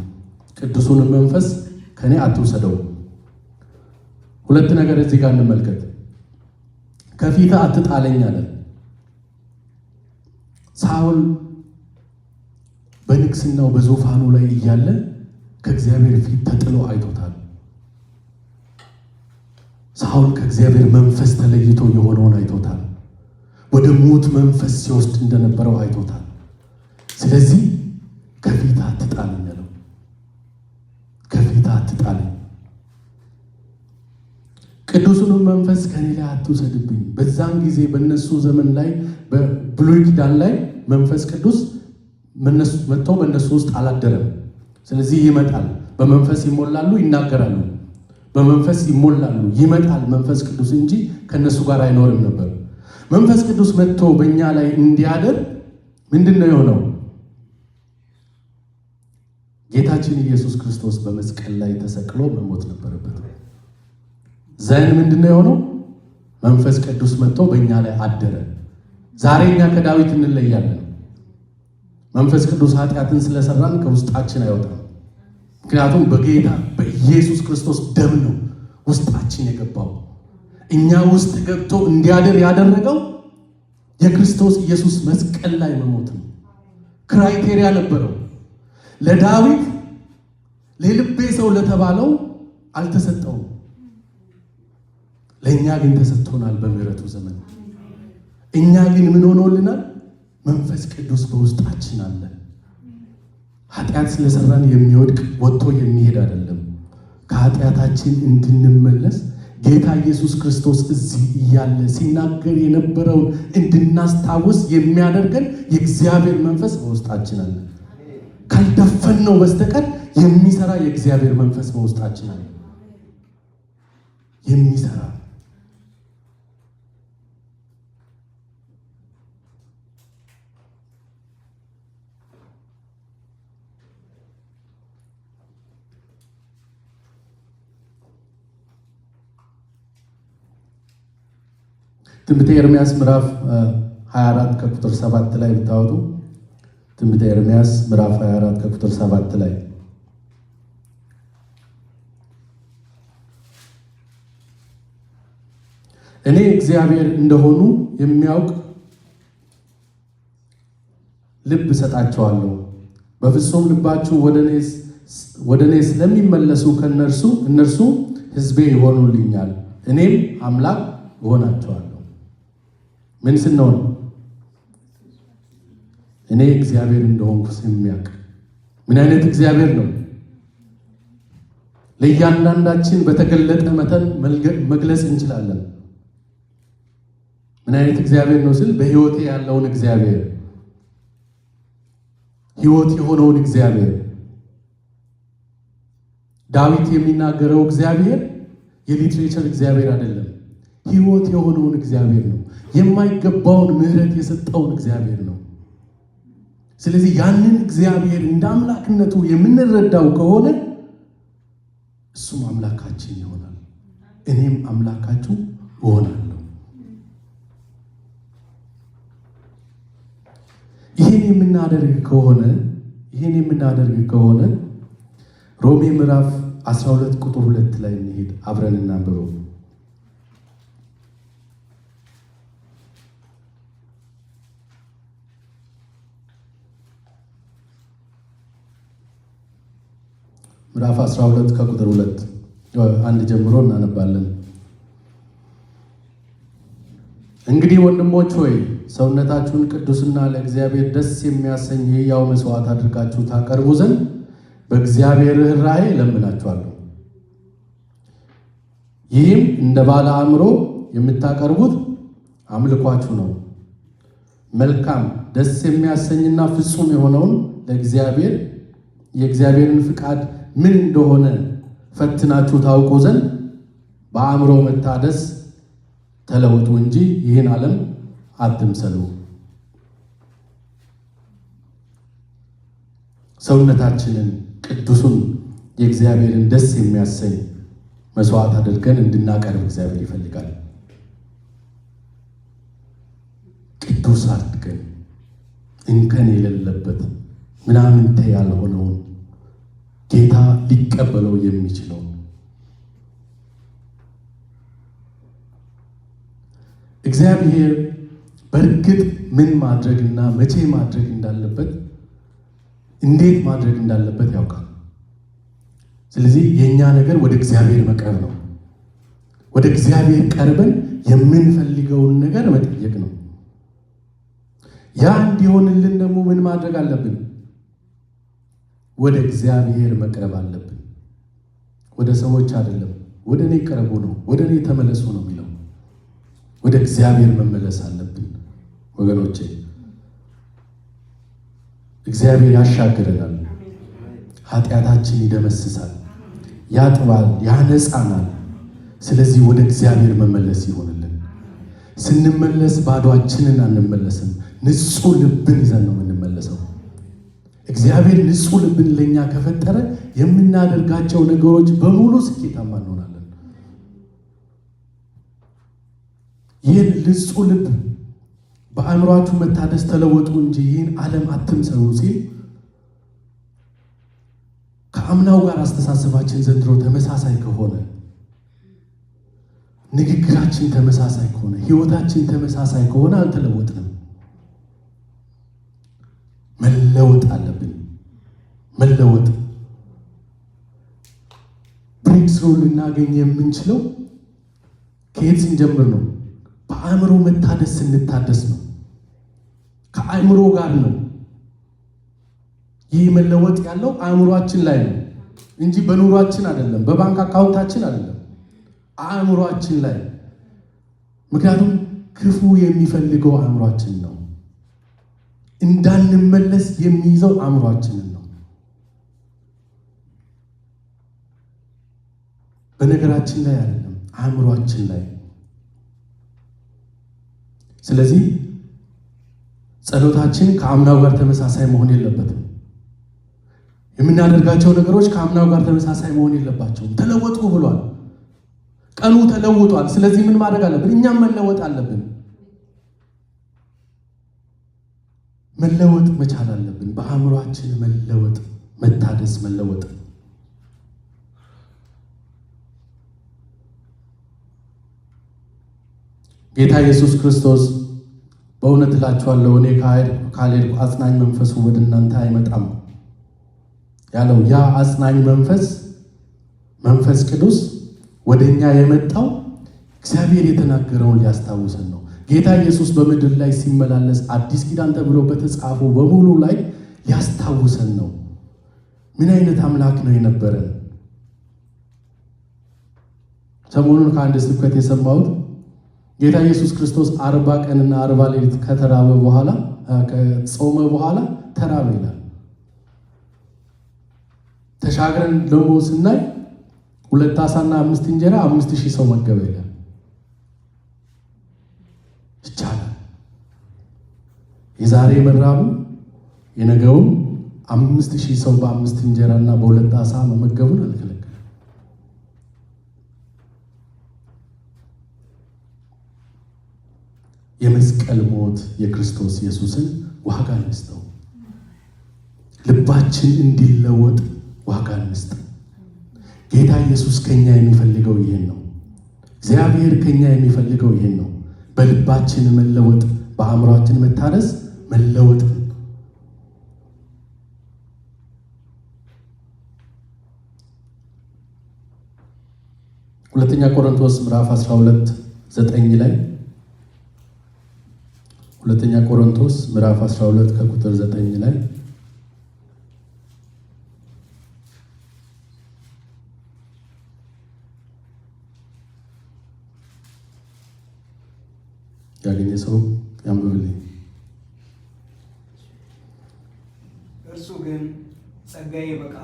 ቅዱሱን መንፈስ ከኔ አትውሰደው። ሁለት ነገር እዚህ ጋር እንመልከት። ከፊት አትጣለኝ አለ። ሳውል በንግስናው በዙፋኑ ላይ እያለ ከእግዚአብሔር ፊት ተጥሎ አይቶታል። ሳውል ከእግዚአብሔር መንፈስ ተለይቶ የሆነውን አይቶታል። ወደ ሞት መንፈስ ሲወስድ እንደነበረው አይቶታል። ስለዚህ ከፊት አትጣለኝ አለው። ከፊት አትጣለኝ፣ ቅዱሱንም መንፈስ ከኔ ላይ አትውሰድብኝ። በዛን ጊዜ በእነሱ ዘመን ላይ በብሉይ ኪዳን ላይ መንፈስ ቅዱስ መጥቶ በእነሱ ውስጥ አላደረም። ስለዚህ ይመጣል፣ በመንፈስ ይሞላሉ፣ ይናገራሉ፣ በመንፈስ ይሞላሉ፣ ይመጣል መንፈስ ቅዱስ እንጂ ከነሱ ጋር አይኖርም ነበር። መንፈስ ቅዱስ መጥቶ በእኛ ላይ እንዲያደር ምንድን ነው የሆነው? ጌታችን ኢየሱስ ክርስቶስ በመስቀል ላይ ተሰቅሎ መሞት ነበረበት። ዘን ምንድን ነው የሆነው? መንፈስ ቅዱስ መጥቶ በእኛ ላይ አደረ። ዛሬ እኛ ከዳዊት እንለያለን። መንፈስ ቅዱስ ኃጢአትን ስለሰራን ከውስጣችን አይወጣም። ምክንያቱም በጌታ በኢየሱስ ክርስቶስ ደም ነው ውስጣችን የገባው። እኛ ውስጥ ገብቶ እንዲያደር ያደረገው የክርስቶስ ኢየሱስ መስቀል ላይ መሞት ነው። ክራይቴሪያ ነበረው። ለዳዊት ለልቤ ሰው ለተባለው አልተሰጠውም። ለእኛ ግን ተሰጥቶናል በምህረቱ ዘመን። እኛ ግን ምን ሆኖልናል? መንፈስ ቅዱስ በውስጣችን አለ። ኃጢአት ስለሰራን የሚወድቅ ወጥቶ የሚሄድ አይደለም። ከኃጢአታችን እንድንመለስ ጌታ ኢየሱስ ክርስቶስ እዚህ እያለ ሲናገር የነበረውን እንድናስታውስ የሚያደርገን የእግዚአብሔር መንፈስ በውስጣችን አለ። ካልደፈን ነው በስተቀር የሚሰራ የእግዚአብሔር መንፈስ በውስጣችን አለ። የሚሰራ ትንቢተ ኤርምያስ ምዕራፍ 24 ከቁጥር 7 ላይ ብታወጡ ትንቢተ ኤርምያስ ምዕራፍ 24 ከቁጥር 7 ላይ እኔ እግዚአብሔር እንደሆኑ የሚያውቅ ልብ እሰጣቸዋለሁ፣ በፍጹም ልባችሁ ወደ እኔ ስለሚመለሱ እነርሱ ሕዝቤ ይሆኑልኛል፣ እኔም አምላክ እሆናቸዋለሁ። ምን ስንሆን? እኔ እግዚአብሔር እንደሆንኩ የሚያውቅ። ምን አይነት እግዚአብሔር ነው? ለእያንዳንዳችን በተገለጠ መጠን መግለጽ እንችላለን። ምን አይነት እግዚአብሔር ነው ስል በሕይወቴ ያለውን እግዚአብሔር፣ ሕይወት የሆነውን እግዚአብሔር። ዳዊት የሚናገረው እግዚአብሔር የሊትሬቸር እግዚአብሔር አይደለም፣ ሕይወት የሆነውን እግዚአብሔር ነው። የማይገባውን ምሕረት የሰጠውን እግዚአብሔር ነው። ስለዚህ ያንን እግዚአብሔር እንደ አምላክነቱ የምንረዳው ከሆነ እሱም አምላካችን ይሆናል፣ እኔም አምላካችሁ እሆናለሁ። ይህን የምናደርግ ከሆነ ሮሜ ምዕራፍ 12 ቁጥር 2 ላይ እንሄድ፣ አብረን እናንብበው። ምዕራፍ 12 ከቁጥር 2 አንድ ጀምሮ እናነባለን። እንግዲህ ወንድሞች ሆይ ሰውነታችሁን ቅዱስና ለእግዚአብሔር ደስ የሚያሰኝ ሕያው መስዋዕት አድርጋችሁ ታቀርቡ ዘንድ በእግዚአብሔር ርኅራኄ እለምናችኋለሁ። ይህም እንደ ባለ አእምሮ የምታቀርቡት አምልኳችሁ ነው። መልካም ደስ የሚያሰኝና ፍጹም የሆነውን ለእግዚአብሔር የእግዚአብሔርን ፍቃድ ምን እንደሆነ ፈትናችሁ ታውቁ ዘንድ በአእምሮ መታደስ ተለወጡ እንጂ ይህን ዓለም አትምሰሉ። ሰውነታችንን ቅዱሱን የእግዚአብሔርን ደስ የሚያሰኝ መስዋዕት አድርገን እንድናቀርብ እግዚአብሔር ይፈልጋል። ቅዱስ አድርገን እንከን የሌለበት ምናምንቴ ያልሆነውን ጌታ ሊቀበለው የሚችለውን እግዚአብሔር በእርግጥ ምን ማድረግና መቼ ማድረግ እንዳለበት እንዴት ማድረግ እንዳለበት ያውቃል። ስለዚህ የኛ ነገር ወደ እግዚአብሔር መቅረብ ነው። ወደ እግዚአብሔር ቀርበን የምንፈልገውን ነገር መጠየቅ ነው። ያ እንዲሆንልን ደግሞ ምን ማድረግ አለብን? ወደ እግዚአብሔር መቅረብ አለብን። ወደ ሰዎች አይደለም። ወደ እኔ ቀረቡ ነው፣ ወደ እኔ ተመለሱ ነው የሚለው። ወደ እግዚአብሔር መመለስ አለብን ወገኖቼ። እግዚአብሔር ያሻግረናል፣ ኃጢአታችን ይደመስሳል፣ ያጥባል፣ ያነጻናል። ስለዚህ ወደ እግዚአብሔር መመለስ ይሆንልን። ስንመለስ ባዶአችንን አንመለስም። ንጹሕ ልብን ይዘን ነው የምንመለሰው። እግዚአብሔር ንጹሕ ልብን ለኛ ከፈጠረ የምናደርጋቸው ነገሮች በሙሉ ስኬታማ እንሆናለን። ይህን ንጹሕ ልብ በአእምሯችሁ መታደስ ተለወጡ እንጂ ይህን ዓለም አትምሰሉ ሲል ከአምናው ጋር አስተሳሰባችን ዘንድሮ ተመሳሳይ ከሆነ፣ ንግግራችን ተመሳሳይ ከሆነ፣ ሕይወታችን ተመሳሳይ ከሆነ አልተለወጥንም። መለወጥ አለብን። መለወጥ ብሬክስሩ ልናገኝ የምንችለው ከየት ስንጀምር ነው? በአእምሮ መታደስ ስንታደስ ነው። ከአእምሮ ጋር ነው። ይህ መለወጥ ያለው አእምሯችን ላይ ነው እንጂ በኑሯችን አይደለም፣ በባንክ አካውንታችን አይደለም፣ አእምሯችን ላይ። ምክንያቱም ክፉ የሚፈልገው አእምሯችን ነው። እንዳንመለስ የሚይዘው አእምሯችንን ነው። በነገራችን ላይ አይደለም፣ አእምሯችን ላይ። ስለዚህ ጸሎታችን ከአምናው ጋር ተመሳሳይ መሆን የለበትም። የምናደርጋቸው ነገሮች ከአምናው ጋር ተመሳሳይ መሆን የለባቸውም። ተለወጡ ብሏል። ቀኑ ተለውጧል። ስለዚህ ምን ማድረግ አለብን? እኛም መለወጥ አለብን። መለወጥ መቻል አለብን። በአእምሯችን መለወጥ፣ መታደስ፣ መለወጥ። ጌታ ኢየሱስ ክርስቶስ በእውነት እላችኋለሁ እኔ ካልሄድኩ አጽናኝ መንፈሱ ወደ እናንተ አይመጣም ያለው ያ አጽናኝ መንፈስ ቅዱስ ወደ እኛ የመጣው እግዚአብሔር የተናገረውን ሊያስታውሰን ነው። ጌታ ኢየሱስ በምድር ላይ ሲመላለስ አዲስ ኪዳን ተብሎ በተጻፉ በሙሉ ላይ ሊያስታውሰን ነው። ምን አይነት አምላክ ነው የነበረን? ሰሞኑን ከአንድ ስብከት የሰማሁት ጌታ ኢየሱስ ክርስቶስ 40 ቀንና 40 ሌሊት ከተራበ በኋላ ከጾመ በኋላ ተራበ ይላል። ተሻግረን ደግሞ ስናይ 2 ዓሣና 5 እንጀራ 5000 ሰው መገበ ይላል። ይቻላል። የዛሬ መራቡ የነገውን 5000 ሰው በ5 እንጀራና በ2 ዓሣ መመገቡን አልከለከለም። የመስቀል ሞት የክርስቶስ ኢየሱስን ዋጋ እንስጠው። ልባችን እንዲለወጥ ዋጋ እንስጠው። ጌታ ኢየሱስ ከኛ የሚፈልገው ይሄን ነው። እግዚአብሔር ከኛ የሚፈልገው ይሄን ነው። በልባችን መለወጥ፣ በአእምሯችን መታደስ፣ መለወጥ። ሁለተኛ ቆሮንቶስ ምዕራፍ 12:9 ላይ ሁለተኛ ቆሮንቶስ ምዕራፍ 12 ከቁጥር 9 ላይ ያገኘ ሰው ያንብብልኝ። እርሱ ግን ጸጋዬ በቃ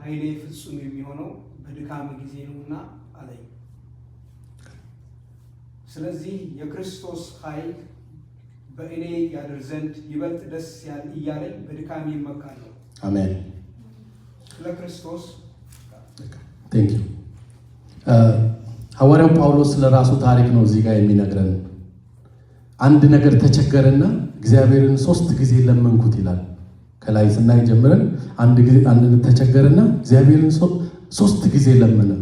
ኃይሌ ፍጹም የሚሆነው በድካም ጊዜ ነውና አለኝ። ስለዚህ የክርስቶስ ኃይል በእኔ ያድር ዘንድ ይበልጥ ደስ እያለኝ በድካሜ እመካለሁ። አሜን። ስለ ክርስቶስ ቴንክ ዩ። ሐዋርያው ጳውሎስ ስለ ራሱ ታሪክ ነው እዚህ ጋር የሚነግረን። አንድ ነገር ተቸገረና እግዚአብሔርን 3 ጊዜ ለመንኩት ይላል። ከላይ ስናይ ጀምረን አንድ ተቸገረና እግዚአብሔርን 3 ጊዜ ለመነ።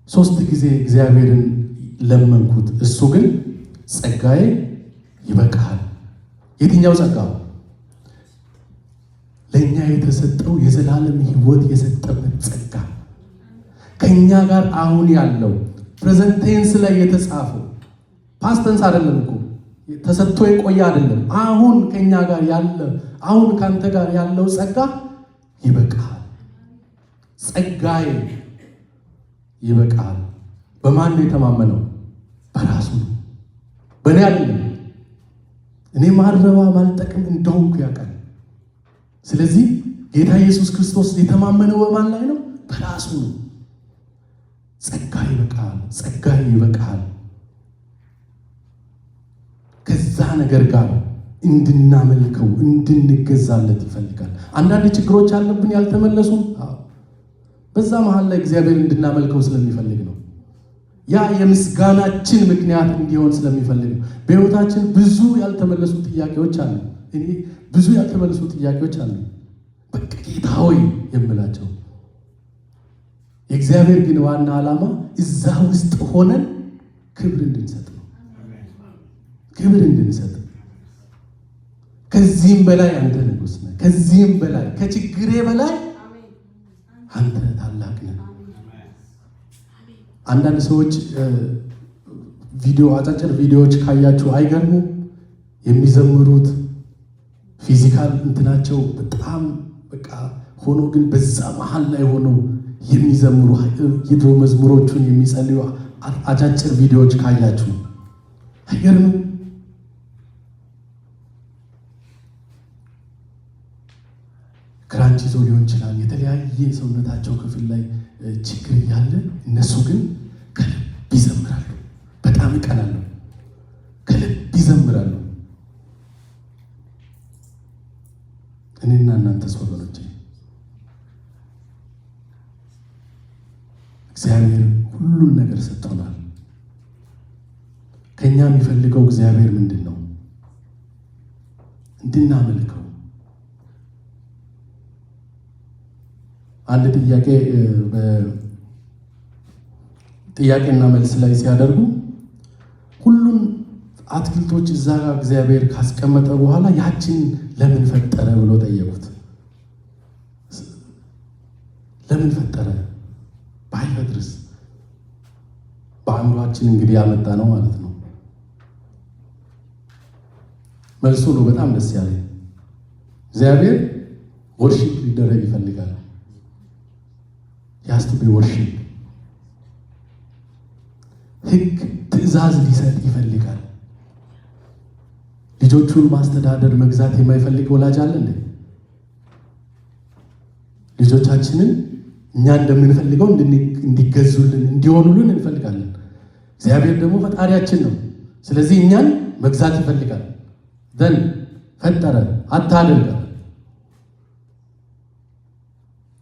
3 ጊዜ እግዚአብሔርን ለመንኩት፣ እሱ ግን ጸጋዬ ይበቃሃል። የትኛው ጸጋ? ለእኛ የተሰጠው የዘላለም ሕይወት የሰጠበት ጸጋ ከእኛ ጋር አሁን ያለው ፕሬዘንት ቴንስ ላይ የተጻፈው ፓስት ቴንስ አይደለም እኮ ተሰጥቶ የቆየ አይደለም። አሁን ከእኛ ጋር ያለ አሁን ካንተ ጋር ያለው ጸጋ ይበቃሃል። ጸጋዬ ይበቃሃል። በማን ነው የተማመነው? በራሱ ነው፣ በእኔ አይደለም። እኔ ማረባ ማልጠቅም እንደሆንኩ ያውቃል። ስለዚህ ጌታ ኢየሱስ ክርስቶስ የተማመነው በማን ላይ ነው? በራሱ ነው። ጸጋ ይበቃሃል፣ ጸጋ ይበቃሃል። ከዛ ነገር ጋር እንድናመልከው እንድንገዛለት ይፈልጋል። አንዳንድ ችግሮች አለብን ያልተመለሱ፣ በዛ መሃል ላይ እግዚአብሔር እንድናመልከው ስለሚፈልግ ነው። ያ የምስጋናችን ምክንያት እንዲሆን ስለሚፈልግ ነው። በሕይወታችን ብዙ ያልተመለሱ ጥያቄዎች አሉ። እኔ ብዙ ያልተመለሱ ጥያቄዎች አሉ፣ በቃ ጌታ ሆይ የምላቸው። የእግዚአብሔር ግን ዋና ዓላማ እዛ ውስጥ ሆነን ክብር እንድንሰጥ ነው። ክብር እንድንሰጥ። ከዚህም በላይ አንተ ንጉሥ ነህ። ከዚህም በላይ ከችግሬ በላይ አንተ ታላቅ ነህ። አንዳንድ ሰዎች አጫጭር ቪዲዮዎች ካያችሁ አይገርሙም? የሚዘምሩት ፊዚካል እንትናቸው በጣም በቃ ሆኖ ግን በዛ መሃል ላይ ሆነው የሚዘምሩ የድሮ መዝሙሮቹን የሚጸልዩ አጫጭር ቪዲዮዎች ካያችሁ አይገርምም? ክራንች ይዞ ሊሆን ይችላል። የተለያየ ሰውነታቸው ክፍል ላይ ችግር እያለ እነሱ ግን ከልብ ይዘምራሉ። በጣም ይቀናሉ፣ ከልብ ይዘምራሉ። እኔና እናንተስ ወገኖቼ እግዚአብሔር ሁሉን ነገር ሰጥቶናል። ከኛ የሚፈልገው እግዚአብሔር ምንድን ነው? እንድናመልከው። አንድ ጥያቄና መልስ ላይ ሲያደርጉ ሁሉን አትክልቶች እዛ ጋር እግዚአብሔር ካስቀመጠ በኋላ ያችን ለምን ፈጠረ ብሎ ጠየቁት። ለምን ፈጠረ? ባይፈጥርስ? በአእምሯችን እንግዲህ ያመጣ ነው ማለት ነው። መልሱ ነው በጣም ደስ ያለኝ። እግዚአብሔር ወርሺፕ ሊደረግ ይፈልጋል። ያስቱ ቢወርሺፕ ሕግ ትእዛዝ ሊሰጥ ይፈልጋል። ልጆቹን ማስተዳደር መግዛት የማይፈልግ ወላጅ አለ እንዴ? ልጆቻችንን እኛ እንደምንፈልገው እንዲገዙልን እንዲሆኑልን እንፈልጋለን። እግዚአብሔር ደግሞ ፈጣሪያችን ነው። ስለዚህ እኛን መግዛት ይፈልጋል። ዘን ፈጠረ፣ አታድርግ።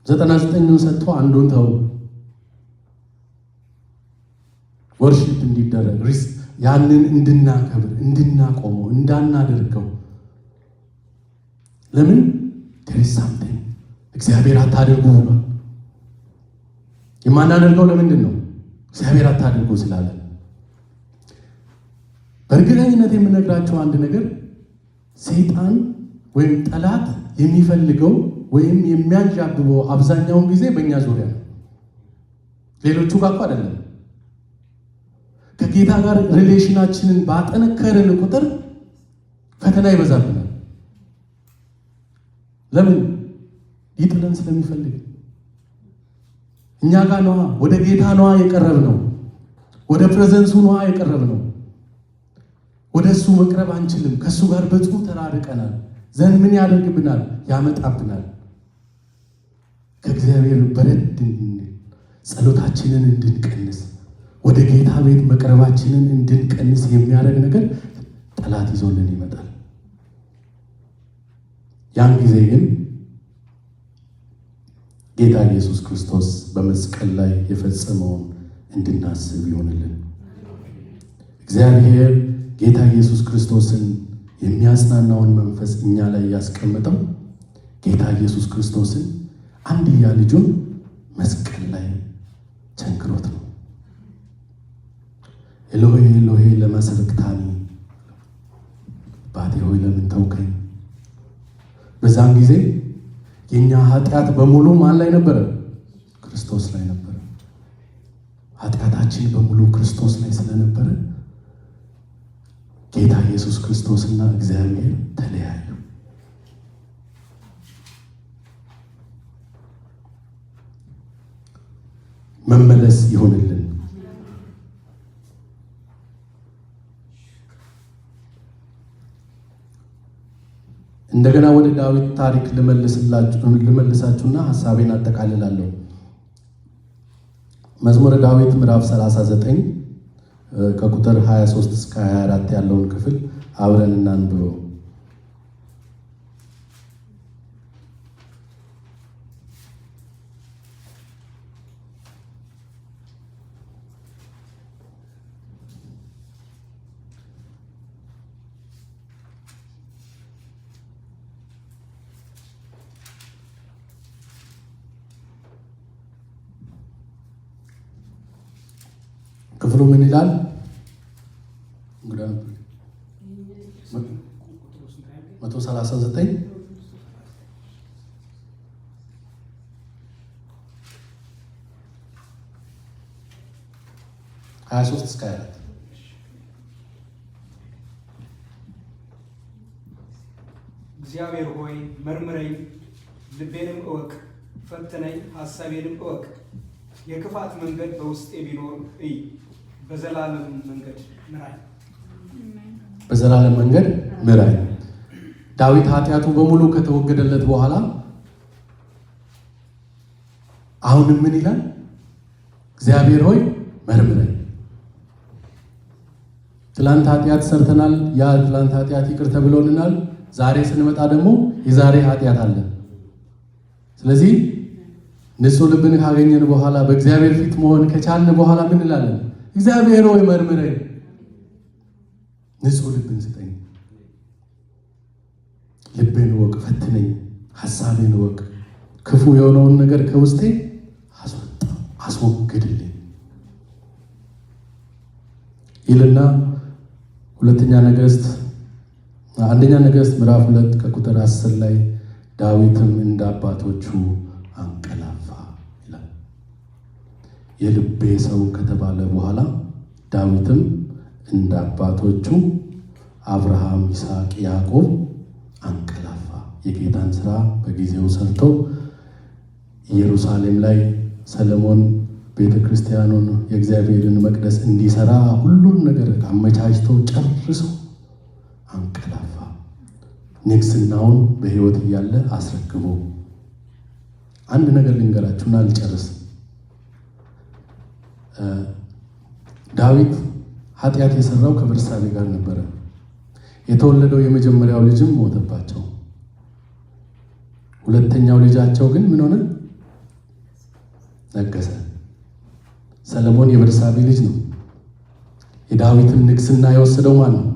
99ን ሰጥቶ አንዱን ተው። ወርሺፕ እንዲደረግ ያንን እንድናከብር እንድናቆመው እንዳናደርገው። ለምን ሳምቲንግ እግዚአብሔር አታድርጉ ብሏል። የማናደርገው ለምንድን ነው? እግዚአብሔር አታድርጉ ስላለ። በእርግጠኝነት የምነግራቸው አንድ ነገር ሰይጣን ወይም ጠላት የሚፈልገው ወይም የሚያንዣብበው አብዛኛውን ጊዜ በእኛ ዙሪያ ነው። ሌሎቹ ጋር እኮ አይደለም። ከጌታ ጋር ሪሌሽናችንን ባጠነከርን ቁጥር ፈተና ይበዛብናል። ለምን? ይጥለን ስለሚፈልግ። እኛ ጋር ነዋ፣ ወደ ጌታ ነዋ የቀረብ ነው፣ ወደ ፕሬዘንሱ ነዋ የቀረብ ነው። ወደ እሱ መቅረብ አንችልም። ከእሱ ጋር በጽኑ ተራርቀናል። ዘንድ ምን ያደርግብናል? ያመጣብናል። ከእግዚአብሔር በረድ እንድንል፣ ጸሎታችንን እንድንቀንስ፣ ወደ ጌታ ቤት መቅረባችንን እንድንቀንስ የሚያደርግ ነገር ጠላት ይዞልን ይመጣል። ያን ጊዜ ግን ጌታ ኢየሱስ ክርስቶስ በመስቀል ላይ የፈጸመውን እንድናስብ ይሆንልን። እግዚአብሔር ጌታ ኢየሱስ ክርስቶስን የሚያጽናናውን መንፈስ እኛ ላይ ያስቀመጠው ጌታ ኢየሱስ ክርስቶስን አንድያ ልጁን መስቀል ላይ ቸንክሮት ነው። ኤሎሄ ኤሎሄ ለማ ሰበቅታኒ፣ አባቴ ሆይ ለምን ተውከኝ? በዛን ጊዜ የኛ ኃጢአት በሙሉ ማን ላይ ነበረ? ክርስቶስ ላይ ነበረ። ኃጢአታችን በሙሉ ክርስቶስ ላይ ስለነበረ ጌታ ኢየሱስ ክርስቶስና እግዚአብሔር ተለያዩ። መመለስ ይሆንልን። እንደገና ወደ ዳዊት ታሪክ ልመልሳችሁና ሐሳቤን አጠቃልላለሁ። መዝሙረ ዳዊት ምዕራፍ 39 ከቁጥር 23 እስከ 24 ያለውን ክፍል አብረን እናንብበው። ክፍሉ ምን ይላል? 139 23 እስከ 24 እግዚአብሔር ሆይ መርምረኝ፣ ልቤንም እወቅ፣ ፈትነኝ፣ ሐሳቤንም እወቅ። የክፋት መንገድ በውስጤ ቢኖር እይ፣ በዘላለም መንገድ ምራኝ። በዘላለም መንገድ ምራኝ። ዳዊት ኃጢአቱ በሙሉ ከተወገደለት በኋላ አሁንም ምን ይላል? እግዚአብሔር ሆይ መርምረኝ። ትላንት ኃጢአት ሰርተናል። ያ ትላንት ኃጢአት ይቅር ተብሎልናል። ዛሬ ስንመጣ ደግሞ የዛሬ ኃጢአት አለ። ስለዚህ ንጹሕ ልብን ካገኘን በኋላ በእግዚአብሔር ፊት መሆን ከቻልን በኋላ ምን እንላለን? እግዚአብሔር ሆይ መርምረኝ፣ ንጹሕ ልብን ስጠኝ፣ ልቤን እወቅ፣ ፈትነኝ፣ ሐሳቤን እወቅ፣ ክፉ የሆነውን ነገር ከውስጤ አስወግድልኝ ይልና አንደኛ ነገሥት ምዕራፍ 2 ከቁጥር 10 ላይ ዳዊትም እንደ አባቶቹ አንቀላፋ ይላል። የልቤ ሰው ከተባለ በኋላ ዳዊትም እንደ አባቶቹ አብርሃም፣ ይስሐቅ፣ ያዕቆብ አንቀላፋ። የጌታን ስራ በጊዜው ሰርቶ ኢየሩሳሌም ላይ ሰለሞን ቤተ ክርስቲያኑን የእግዚአብሔርን መቅደስ እንዲሰራ ሁሉን ነገር አመቻችቶ ጨርሶ አንቀላፋ። ንግስናውን በሕይወት እያለ አስረክቦ። አንድ ነገር ልንገራችሁና ልጨርስ። ዳዊት ኃጢአት የሰራው ከቤርሳቤ ጋር ነበረ። የተወለደው የመጀመሪያው ልጅም ሞተባቸው። ሁለተኛው ልጃቸው ግን ምን ሆነ? ነገሰ። ሰለሞን የቤርሳቤ ልጅ ነው። የዳዊትን ንግስና የወሰደው ማን ነው?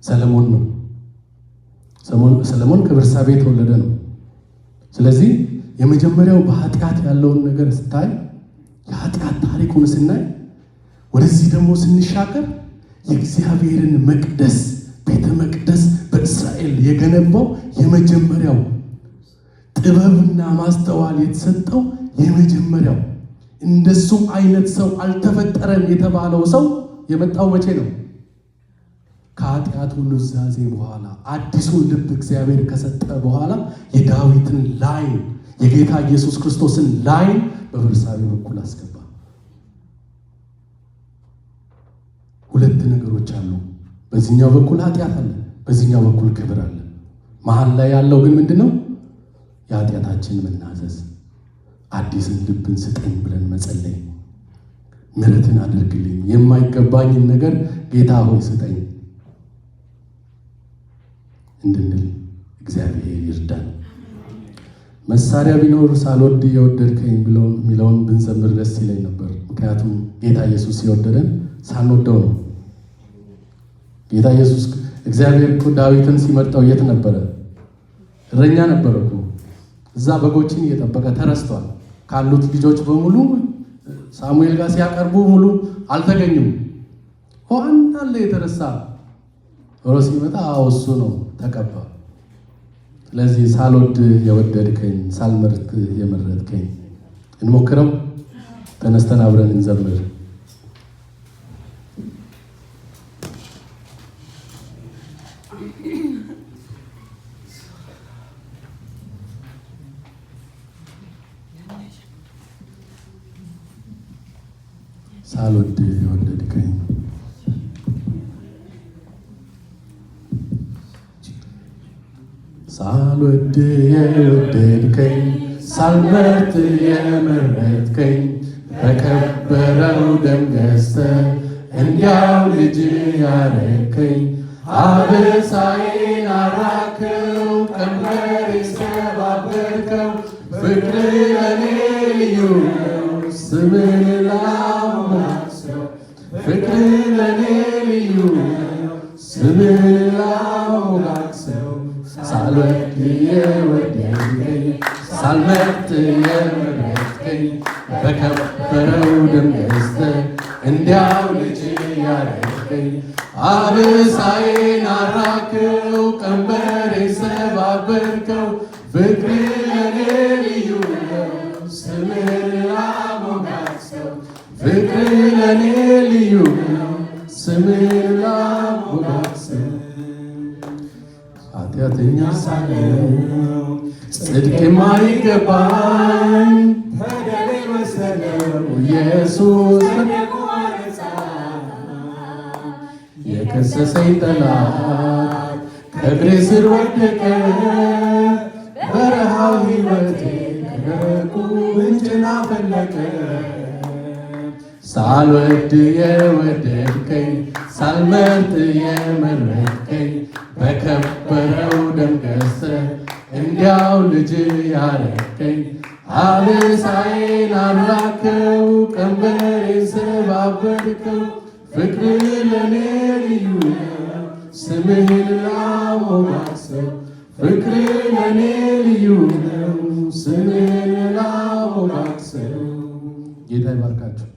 ሰለሞን ነው። ሰለሞን ከቤርሳቤ የተወለደ ነው። ስለዚህ የመጀመሪያው በኃጢአት ያለውን ነገር ስታይ፣ የኃጢአት ታሪኩን ስናይ፣ ወደዚህ ደግሞ ስንሻገር የእግዚአብሔርን መቅደስ ቤተ መቅደስ በእስራኤል የገነባው የመጀመሪያው ጥበብና ማስተዋል የተሰጠው የመጀመሪያው እንደሱ አይነት ሰው አልተፈጠረም የተባለው ሰው የመጣው መቼ ነው? ከኃጢአቱ ኑዛዜ በኋላ አዲሱን ልብ እግዚአብሔር ከሰጠ በኋላ የዳዊትን ላይን የጌታ ኢየሱስ ክርስቶስን ላይን በቤርሳቤ በኩል አስገባ። ሁለት ነገሮች አሉ። በዚህኛው በኩል ኃጢአት አለ፣ በዚህኛው በኩል ክብር አለ። መሀል ላይ ያለው ግን ምንድነው? የኃጢአታችን መናዘዝ፣ አዲስን ልብን ስጠኝ ብለን መጸለይ፣ ምሕረትን አድርግልኝ፣ የማይገባኝን ነገር ጌታ ሆይ ስጠኝ እንድንል እግዚአብሔር ይርዳን። መሳሪያ ቢኖር ሳልወድ የወደድከኝ የሚለውን ብንዘምር ደስ ይለኝ ነበር። ምክንያቱም ጌታ ኢየሱስ የወደደን ሳንወደው ነው። ጌታ ኢየሱስ እግዚአብሔር እኮ ዳዊትን ሲመርጠው የት ነበረ? እረኛ ነበረ እኮ። እዛ በጎችን እየጠበቀ ተረስቷል። ካሉት ልጆች በሙሉ ሳሙኤል ጋር ሲያቀርቡ ሙሉ አልተገኙም። ዋናለ የተረሳ ሆኖ ሲመጣ እሱ ነው ተቀባ። ስለዚህ ሳልወድ የወደድከኝ፣ ሳልመርጥ የመረጥከኝ። እንሞክረው። ተነስተን አብረን እንዘምር። ሳልወድ የወደድከኝ ሳልወድ የወደድከኝ ሳልመርጥ የመረጥከኝ በከበረው ደም ገዝተህ እንዲያው ልጅ ያረከኝ አበሳዬን አራክው ቀንበሬን ሰባበርከው ፍቅር ለኔ ልዩ ነው ስምን ላሞጋግሰው ፍቅር ለኔ ልዩ ነው ስምን ላሞጋግሰው ሳልወድ የወደድከኝ ሳልመርጥ የመረጥከኝ በከበረው ደም ገዝተህ እንዲያው ልጅ ያረከኝ አበሳዬን አራክው ቀንበሬን ሰባበርከው ፍቅር ለኔ ልዩ ነው ስምን ላሞጋግሰው ፍቅር ለኔ ልዩ ነው ስምን ላሞጋግሰው ኃጢአተኛ ሳለሁ ጽድቅ የማይገባኝ በደሌ መሰለው ኢየሱስ የከሰሰኝ ጠላት ከእግሬ ስር ወደቀ በረሃው ሕይወቴ ከደረቁ ምንጭን አፈለቀ ሳልወድ የወደድከኝ ሳልመርጥ የመረጥከኝ በከበረው ደም ገዝተህ እንዲያው ልጅ ያረከኝ አበሳዬን አራክው ቀንበሬን ሰባበርከው ፍቅር ለኔ ልዩ ነው ስምህን ላሞጋግሰው ፍቅር ለኔ ልዩ ነው ስምህን ላሞጋግሰው። ጌታ ይባርካችሁ።